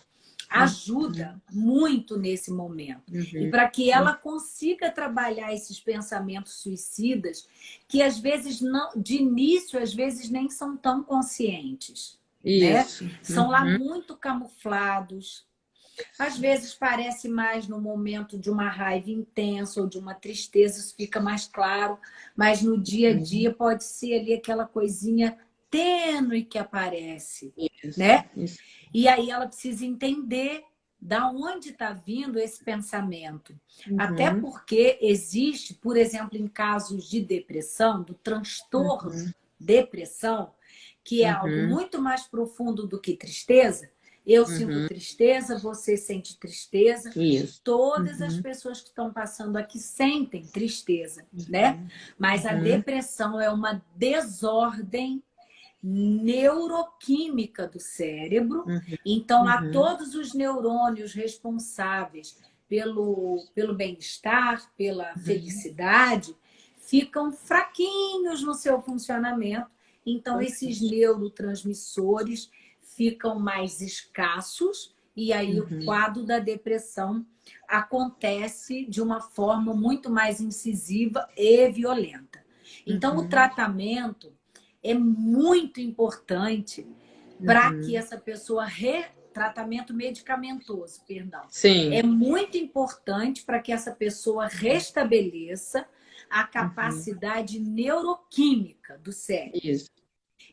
[SPEAKER 1] ajuda muito nesse momento. E para que ela consiga trabalhar esses pensamentos suicidas, que às vezes não, de início, às vezes nem são tão conscientes, né? São lá muito camuflados. Às vezes parece mais no momento de uma raiva intensa ou de uma tristeza, isso fica mais claro, mas no dia a dia pode ser ali aquela coisinha tênue que aparece, né? E aí ela precisa entender da onde está vindo esse pensamento. Até porque existe, por exemplo, em casos de depressão, do transtorno depressão, que é algo muito mais profundo do que tristeza. Eu sinto tristeza, você sente tristeza. Todas as pessoas que estão passando aqui sentem tristeza, né? Mas a depressão é uma desordem neuroquímica do cérebro. Então, lá todos os neurônios responsáveis pelo bem-estar, pela felicidade, ficam fraquinhos no seu funcionamento. Então, esses neurotransmissores ficam mais escassos e aí o quadro da depressão acontece de uma forma muito mais incisiva e violenta. Então, o tratamento é muito importante para que essa pessoa tratamento medicamentoso, perdão.
[SPEAKER 2] Sim.
[SPEAKER 1] É muito importante para que essa pessoa restabeleça a capacidade neuroquímica do cérebro.
[SPEAKER 2] Isso.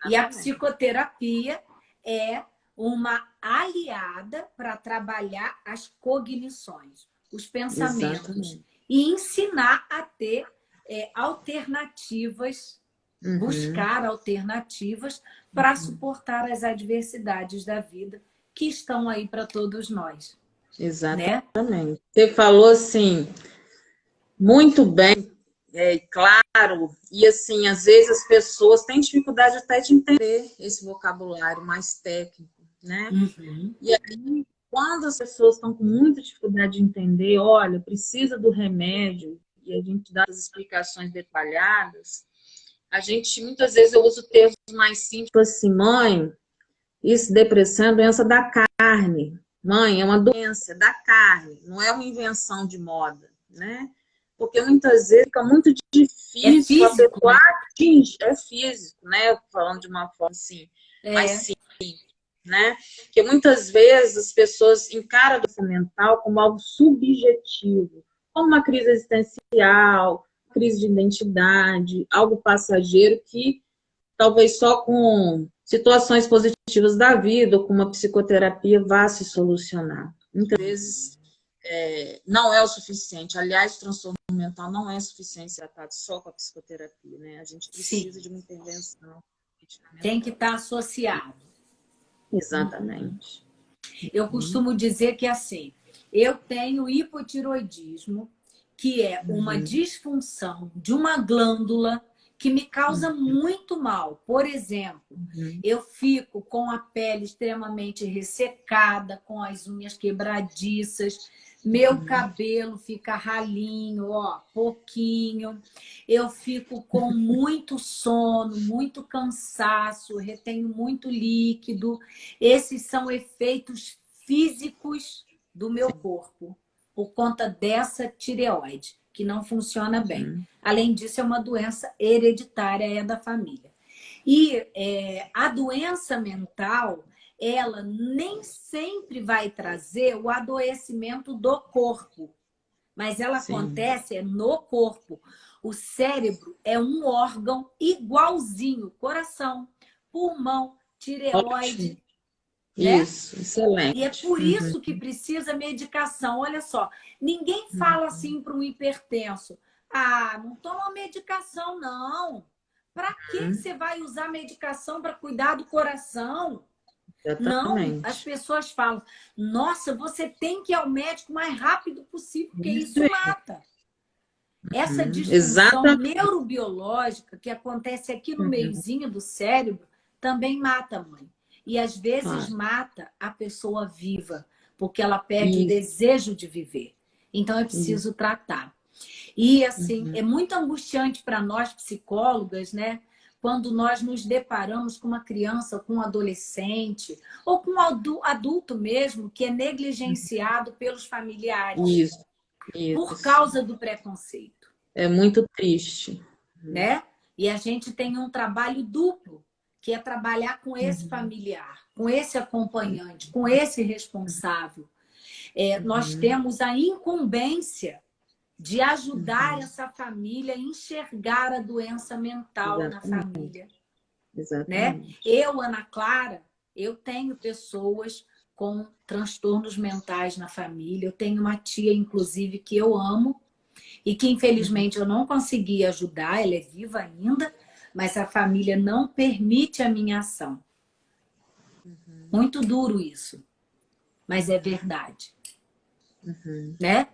[SPEAKER 1] E a psicoterapia é uma aliada para trabalhar as cognições, os pensamentos e ensinar a ter alternativas, buscar alternativas para suportar as adversidades da vida que estão aí para todos nós.
[SPEAKER 2] Exatamente.
[SPEAKER 1] Né?
[SPEAKER 2] Você falou assim, muito bem, claro, e assim, às vezes as pessoas têm dificuldade até de entender esse vocabulário mais técnico, né? E aí, quando as pessoas estão com muita dificuldade de entender, olha, precisa do remédio, e a gente dá as explicações detalhadas, a gente, muitas vezes, eu uso termos mais simples, assim, mãe, isso, depressão é doença da carne. Mãe, é uma doença da carne, não é uma invenção de moda, né? Porque muitas vezes fica muito difícil a pessoa atingir. É físico, né? Falando de uma forma assim, mais simples, né? Porque muitas vezes as pessoas encaram a doença mental como algo subjetivo, como uma crise existencial, crise de identidade, algo passageiro que talvez só com situações positivas da vida ou com uma psicoterapia vá se solucionar. Muitas vezes não é o suficiente. Aliás, o transtorno mental não é suficiente ser tratado só com a psicoterapia, né? A gente precisa de uma intervenção.
[SPEAKER 1] Tem que estar associado.
[SPEAKER 2] Exatamente.
[SPEAKER 1] Eu costumo dizer que assim, eu tenho hipotiroidismo, que é uma disfunção de uma glândula que me causa muito mal. Por exemplo, eu fico com a pele extremamente ressecada, com as unhas quebradiças, meu cabelo fica ralinho, ó, pouquinho. Eu fico com muito sono, muito cansaço, retenho muito líquido. Esses são efeitos físicos do meu corpo, por conta dessa tireoide, que não funciona bem. Além disso, é uma doença hereditária, é da família. E a doença mental, ela nem sempre vai trazer o adoecimento do corpo, mas ela
[SPEAKER 2] Sim.
[SPEAKER 1] acontece no corpo. O cérebro é um órgão igualzinho, coração, pulmão, tireoide,
[SPEAKER 2] Ótimo.
[SPEAKER 1] né?
[SPEAKER 2] Isso, excelente.
[SPEAKER 1] E é por isso que precisa medicação. Olha só, ninguém fala assim para um hipertenso: ah, não toma medicação, não. Para que você vai usar medicação para cuidar do coração? Não, as
[SPEAKER 2] Exatamente.
[SPEAKER 1] pessoas falam: nossa, você tem que ir ao médico o mais rápido possível, porque
[SPEAKER 2] Isso
[SPEAKER 1] isso mata. Essa disfunção
[SPEAKER 2] Exatamente.
[SPEAKER 1] neurobiológica que acontece aqui no meiozinho do cérebro também mata a mãe. E às vezes
[SPEAKER 2] Claro.
[SPEAKER 1] mata a pessoa viva, porque ela perde o
[SPEAKER 2] Isso.
[SPEAKER 1] desejo de viver. Então é preciso tratar. E assim, é muito angustiante para nós psicólogas, né? Quando nós nos deparamos com uma criança, com um adolescente, ou com um adulto mesmo, que é negligenciado pelos familiares
[SPEAKER 2] Isso.
[SPEAKER 1] por
[SPEAKER 2] Isso.
[SPEAKER 1] causa do preconceito,
[SPEAKER 2] É muito triste.
[SPEAKER 1] né? E a gente tem um trabalho duplo, que é trabalhar com esse familiar, com esse acompanhante, com esse responsável. Nós temos a incumbência de ajudar essa família a enxergar a doença mental na
[SPEAKER 2] Exatamente.
[SPEAKER 1] família, né?
[SPEAKER 2] Exatamente.
[SPEAKER 1] Eu, Ana Clara, eu tenho pessoas com transtornos mentais na família. Eu tenho uma tia, inclusive, que eu amo e que, infelizmente, eu não consegui ajudar. Ela é viva ainda, mas a família não permite a minha ação. Muito duro isso, mas é verdade, né?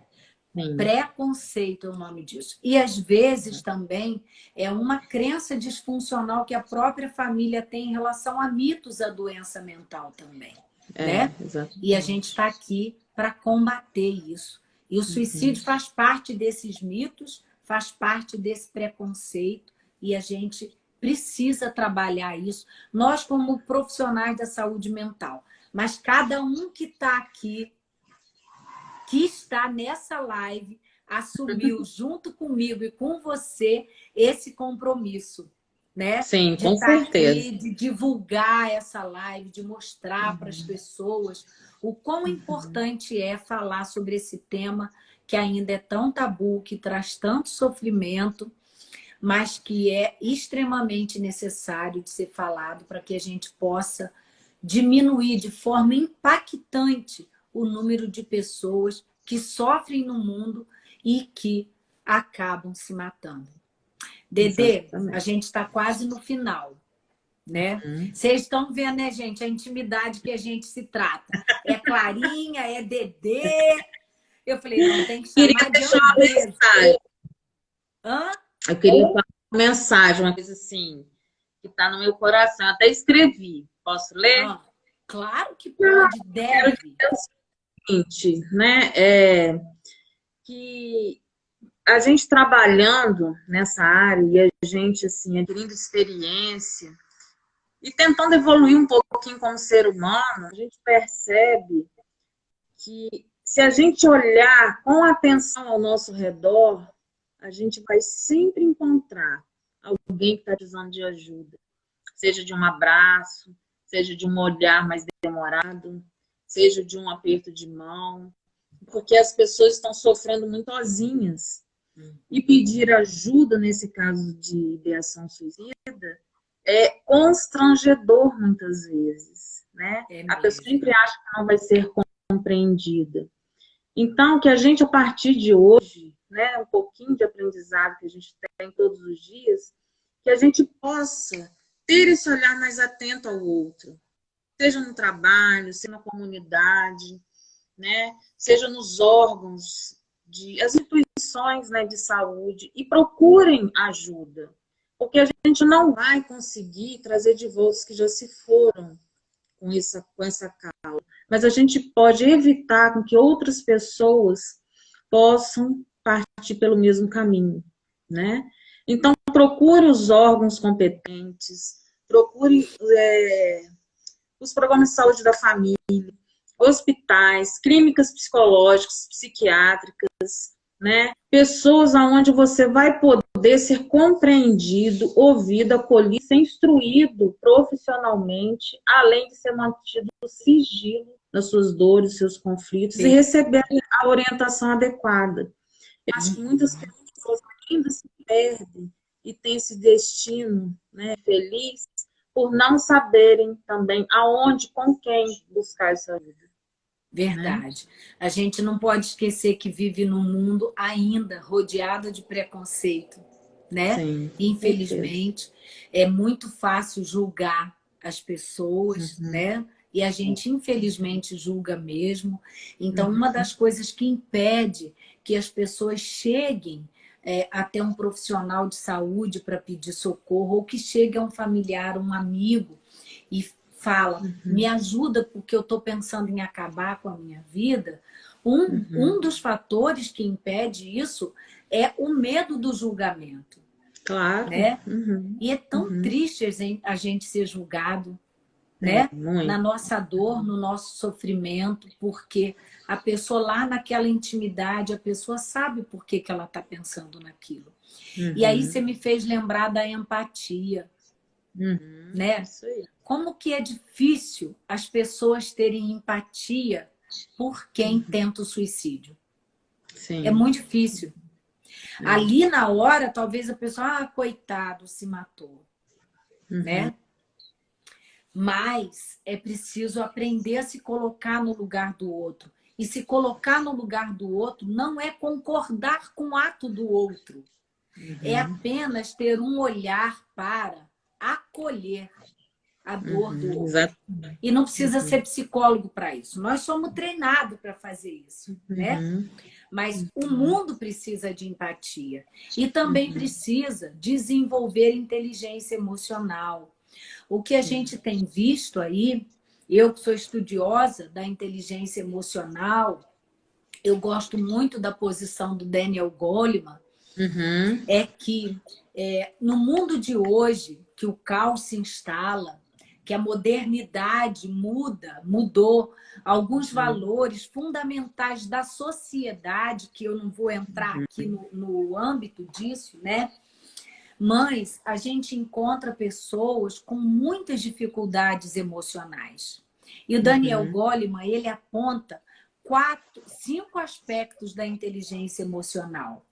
[SPEAKER 2] Sim.
[SPEAKER 1] Preconceito é o nome disso. E às vezes também é uma crença disfuncional que a própria família tem em relação a mitos da doença mental também, né?
[SPEAKER 2] Exatamente.
[SPEAKER 1] E a gente está aqui para combater isso. E o suicídio faz parte desses mitos, faz parte desse preconceito e a gente precisa trabalhar isso. Nós como profissionais da saúde mental, mas cada um que está aqui, que está nessa live, assumiu junto comigo e com você esse compromisso, né?
[SPEAKER 2] Sim,
[SPEAKER 1] De
[SPEAKER 2] com
[SPEAKER 1] estar
[SPEAKER 2] certeza.
[SPEAKER 1] aqui, de divulgar essa live, de mostrar para as pessoas o quão importante é falar sobre esse tema que ainda é tão tabu, que traz tanto sofrimento, mas que é extremamente necessário de ser falado para que a gente possa diminuir de forma impactante o número de pessoas que sofrem no mundo e que acabam se matando. Dedê, a
[SPEAKER 2] Exatamente.
[SPEAKER 1] gente está quase no final, né? Vocês estão vendo, né, gente, a intimidade que a gente se trata. É Clarinha, é Dedê. Eu falei, não, tem que
[SPEAKER 2] Queria
[SPEAKER 1] chamar de
[SPEAKER 2] deixar uma
[SPEAKER 1] Andresa.
[SPEAKER 2] mensagem.
[SPEAKER 1] Hã?
[SPEAKER 2] Eu queria falar uma mensagem, uma coisa assim, que está no meu coração. Eu até escrevi. Posso ler?
[SPEAKER 1] Claro que pode,
[SPEAKER 2] Quero
[SPEAKER 1] deve.
[SPEAKER 2] dizer o seguinte, né? Que a gente trabalhando nessa área e a gente assim adquirindo experiência e tentando evoluir um pouquinho como ser humano, a gente percebe que se a gente olhar com atenção ao nosso redor, a gente vai sempre encontrar alguém que está precisando de ajuda, seja de um abraço, seja de um olhar mais demorado, seja de um aperto de mão, porque as pessoas estão sofrendo muito sozinhas. E pedir ajuda nesse caso de ideação suicida é constrangedor muitas vezes, né? A pessoa sempre acha que não vai ser compreendida. Então, que a gente, a partir de hoje, né, um pouquinho de aprendizado que a gente tem todos os dias, que a gente possa ter esse olhar mais atento ao outro, seja no trabalho, seja na comunidade, né, seja nos órgãos, as instituições, né, de saúde, e procurem ajuda, porque a gente não vai conseguir trazer de volta os que já se foram com essa causa, mas a gente pode evitar com que outras pessoas possam partir pelo mesmo caminho, né? Então, procure os órgãos competentes, procure os programas de saúde da família, hospitais, clínicas psicológicas, psiquiátricas, né? Pessoas aonde você vai poder ser compreendido, ouvido, acolhido, ser instruído profissionalmente, além de ser mantido sigilo nas suas dores, seus conflitos e receber a orientação adequada. Eu acho que muitas pessoas ainda se perdem e têm esse destino, né, feliz por não saberem também aonde, com quem buscar essa vida, né?
[SPEAKER 1] Verdade. A gente não pode esquecer que vive num mundo ainda rodeado de preconceito, né?
[SPEAKER 2] Sim, com certeza.
[SPEAKER 1] Infelizmente, é muito fácil julgar as pessoas,
[SPEAKER 2] Uhum,
[SPEAKER 1] né? E a gente, infelizmente, julga mesmo. Então, uma
[SPEAKER 2] uhum,
[SPEAKER 1] das coisas que impede que as pessoas cheguem até um profissional de saúde para pedir socorro, ou que chegue a um familiar, um amigo, e fala, me
[SPEAKER 2] uhum,
[SPEAKER 1] ajuda porque eu estou pensando em acabar com a minha vida, um
[SPEAKER 2] uhum.
[SPEAKER 1] dos fatores que impede isso é o medo do julgamento,
[SPEAKER 2] Claro.
[SPEAKER 1] né?
[SPEAKER 2] Uhum,
[SPEAKER 1] E é tão
[SPEAKER 2] uhum.
[SPEAKER 1] triste a gente ser julgado,
[SPEAKER 2] É,
[SPEAKER 1] né? Na
[SPEAKER 2] muito.
[SPEAKER 1] nossa dor, no nosso sofrimento, porque a pessoa lá naquela intimidade, a pessoa sabe por que ela está pensando naquilo. E aí você
[SPEAKER 2] Uhum,
[SPEAKER 1] me fez lembrar da empatia,
[SPEAKER 2] uhum.
[SPEAKER 1] né?
[SPEAKER 2] Isso aí.
[SPEAKER 1] Como que é difícil as pessoas terem empatia por quem tenta o suicídio. É
[SPEAKER 2] Sim.
[SPEAKER 1] muito difícil.
[SPEAKER 2] É.
[SPEAKER 1] Ali na hora, talvez a pessoa, coitado, se matou,
[SPEAKER 2] Uhum,
[SPEAKER 1] né? Mas é preciso aprender a se colocar no lugar do outro. E se colocar no lugar do outro não é concordar com o ato do outro. É
[SPEAKER 2] uhum,
[SPEAKER 1] apenas ter um olhar para acolher a dor do
[SPEAKER 2] uhum.
[SPEAKER 1] outro.
[SPEAKER 2] Exato.
[SPEAKER 1] E não precisa
[SPEAKER 2] Uhum,
[SPEAKER 1] ser psicólogo para isso. Nós somos treinados para fazer isso, né?
[SPEAKER 2] uhum,
[SPEAKER 1] Mas o mundo precisa de empatia e também
[SPEAKER 2] uhum.
[SPEAKER 1] precisa desenvolver inteligência emocional. O que a gente tem visto aí, eu que sou estudiosa da inteligência emocional, eu gosto muito da posição do Daniel Goleman,
[SPEAKER 2] Uhum,
[SPEAKER 1] é que no mundo de hoje, que o caos se instala, que a modernidade mudou alguns
[SPEAKER 2] uhum,
[SPEAKER 1] valores fundamentais da sociedade, que eu não vou entrar aqui no âmbito disso, né? Mas a gente encontra pessoas com muitas dificuldades emocionais. E o Daniel
[SPEAKER 2] uhum,
[SPEAKER 1] Goleman, ele aponta cinco aspectos da inteligência emocional.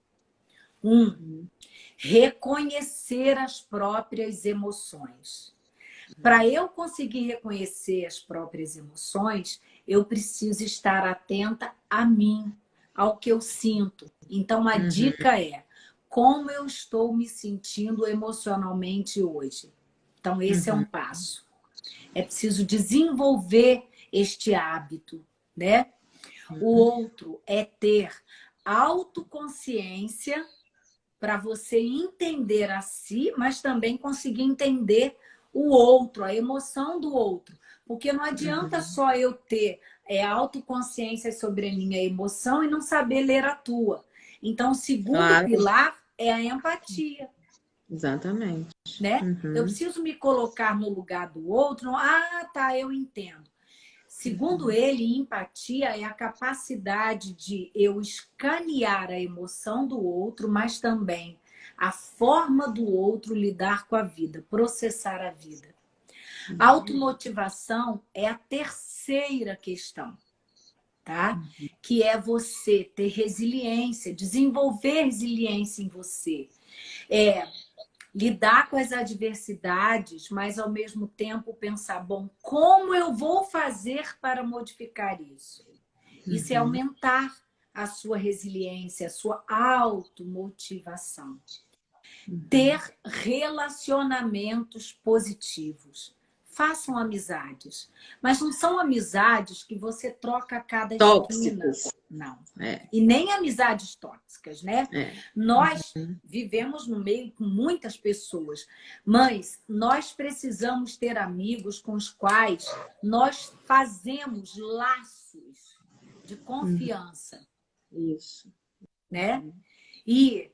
[SPEAKER 1] Um,
[SPEAKER 2] uhum.
[SPEAKER 1] reconhecer as próprias emoções. Para eu conseguir reconhecer as próprias emoções, eu preciso estar atenta a mim, ao que eu sinto. Então, a
[SPEAKER 2] Uhum,
[SPEAKER 1] dica é como eu estou me sentindo emocionalmente hoje. Então, esse é um
[SPEAKER 2] uhum,
[SPEAKER 1] passo. É preciso desenvolver este hábito, né? O outro é ter autoconsciência para você entender a si, mas também conseguir entender o outro, a emoção do outro. Porque não adianta
[SPEAKER 2] uhum.
[SPEAKER 1] só eu ter autoconsciência sobre a minha emoção e não saber ler a tua. Então, o segundo
[SPEAKER 2] Claro,
[SPEAKER 1] pilar é a empatia,
[SPEAKER 2] exatamente.
[SPEAKER 1] né? Eu
[SPEAKER 2] Uhum,
[SPEAKER 1] preciso me colocar no lugar do outro. Tá, eu entendo. Segundo ele, empatia é a capacidade de eu escanear a emoção do outro, mas também a forma do outro lidar com a vida, processar a vida. A automotivação é a terceira questão, tá? Que é você ter resiliência, desenvolver resiliência em você. É lidar com as adversidades, mas ao mesmo tempo pensar, bom, como eu vou fazer para modificar isso? Isso é
[SPEAKER 2] uhum,
[SPEAKER 1] aumentar a sua resiliência, a sua automotivação.
[SPEAKER 2] uhum.
[SPEAKER 1] Ter relacionamentos positivos. Façam amizades, mas não são amizades que você troca a cada esquina,
[SPEAKER 2] Tóxicos.
[SPEAKER 1] não.
[SPEAKER 2] É,
[SPEAKER 1] E nem amizades tóxicas, né?
[SPEAKER 2] é.
[SPEAKER 1] Nós vivemos no meio com muitas pessoas, mas nós precisamos ter amigos com os quais nós fazemos laços de
[SPEAKER 2] Uhum,
[SPEAKER 1] confiança,
[SPEAKER 2] isso.
[SPEAKER 1] né? E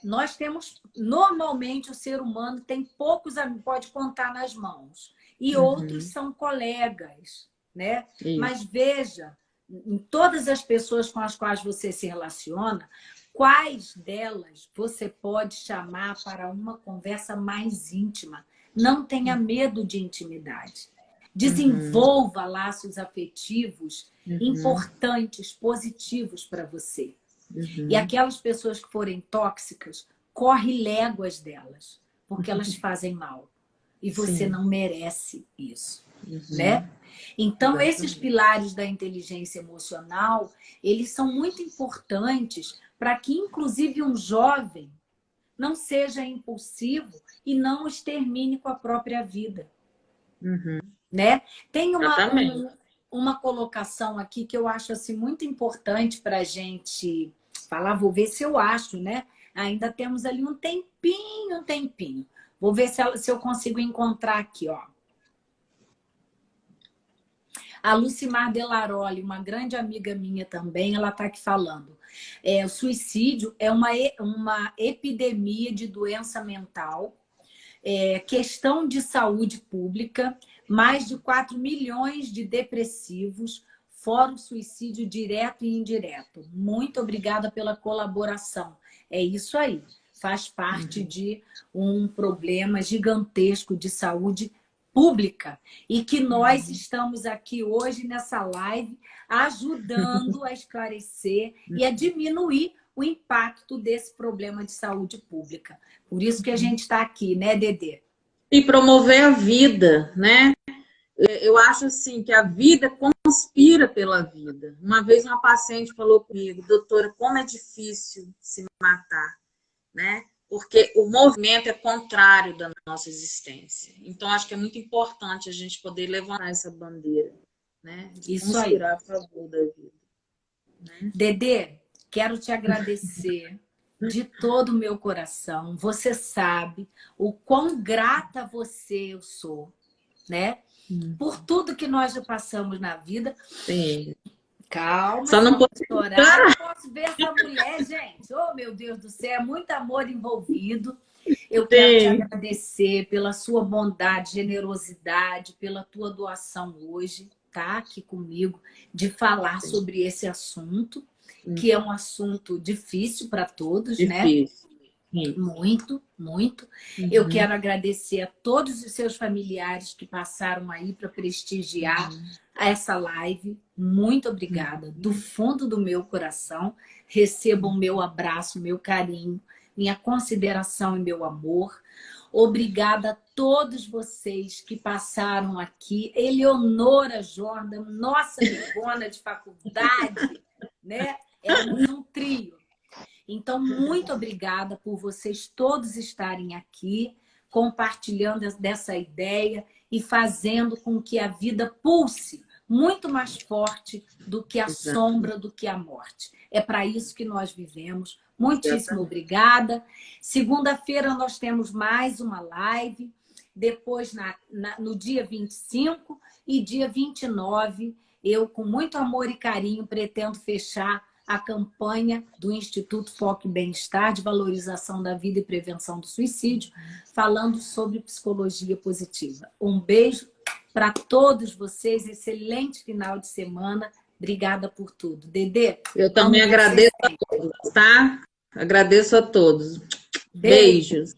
[SPEAKER 1] nós temos, normalmente, o ser humano tem poucos amigos, pode contar nas mãos, e outros
[SPEAKER 2] Uhum,
[SPEAKER 1] são colegas, né? Mas
[SPEAKER 2] isso.
[SPEAKER 1] veja, em todas as pessoas com as quais você se relaciona, quais delas você pode chamar para uma conversa mais íntima? Não tenha medo de intimidade. Desenvolva laços afetivos importantes, positivos para você. E aquelas pessoas que forem tóxicas, corre léguas delas, porque elas fazem mal. E você não merece isso, né? Então, esses pilares da inteligência emocional, eles são muito importantes para que, inclusive, um jovem não seja impulsivo e não extermine com a própria vida, né? Tem uma colocação aqui que eu acho assim, muito importante para a gente falar, vou ver se eu acho, né? Ainda temos ali um tempinho. Vou ver se eu consigo encontrar aqui, ó. A Lucimar Delaroli, uma grande amiga minha também, ela está aqui falando. O suicídio é uma epidemia de doença mental, questão de saúde pública, mais de 4 milhões de depressivos, fora o suicídio direto e indireto. Muito obrigada pela colaboração. É isso aí. Faz parte de um problema gigantesco de saúde pública e que nós estamos aqui hoje nessa live ajudando a esclarecer e a diminuir o impacto desse problema de saúde pública. Por isso que a gente está aqui, né, Dedê?
[SPEAKER 2] E promover a vida, né? Eu acho assim que a vida conspira pela vida. Uma vez uma paciente falou comigo, doutora, como é difícil se matar, né? Porque o movimento é contrário da nossa existência. Então, acho que é muito importante a gente poder levantar essa bandeira, né? De conspirar a favor da vida. Né?
[SPEAKER 1] Dedê, quero te agradecer de todo o meu coração. Você sabe o quão grata eu sou, né? Por tudo que nós já passamos na vida.
[SPEAKER 2] Sim.
[SPEAKER 1] Calma,
[SPEAKER 2] só não posso
[SPEAKER 1] chorar. Não posso ver essa mulher, gente. Oh, meu Deus do céu, é muito amor envolvido. Eu quero te agradecer pela sua bondade, generosidade, pela tua doação hoje, tá? Aqui comigo, de falar sobre esse assunto, que é um assunto difícil para todos, né? Muito, muito. Eu quero agradecer a todos os seus familiares que passaram aí para prestigiar essa live. Muito obrigada. Do fundo do meu coração, recebam o meu abraço, meu carinho, minha consideração e meu amor. Obrigada a todos vocês que passaram aqui. Eleonora Jordan, nossa amigona de faculdade, né? Éramos um trio. Então, muito obrigada por vocês todos estarem aqui, compartilhando dessa ideia e fazendo com que a vida pulse muito mais forte do que a sombra, do que a morte. É para isso que nós vivemos. Muitíssimo obrigada. Segunda-feira nós temos mais uma live. Depois, no dia 25 e dia 29, eu, com muito amor e carinho, pretendo fechar a campanha do Instituto Foco e Bem-Estar de Valorização da Vida e Prevenção do Suicídio, falando sobre psicologia positiva. Um beijo para todos vocês, excelente final de semana. Obrigada por tudo. Dedê?
[SPEAKER 2] Eu também agradeço a todos, tá? Agradeço a todos. Beijos.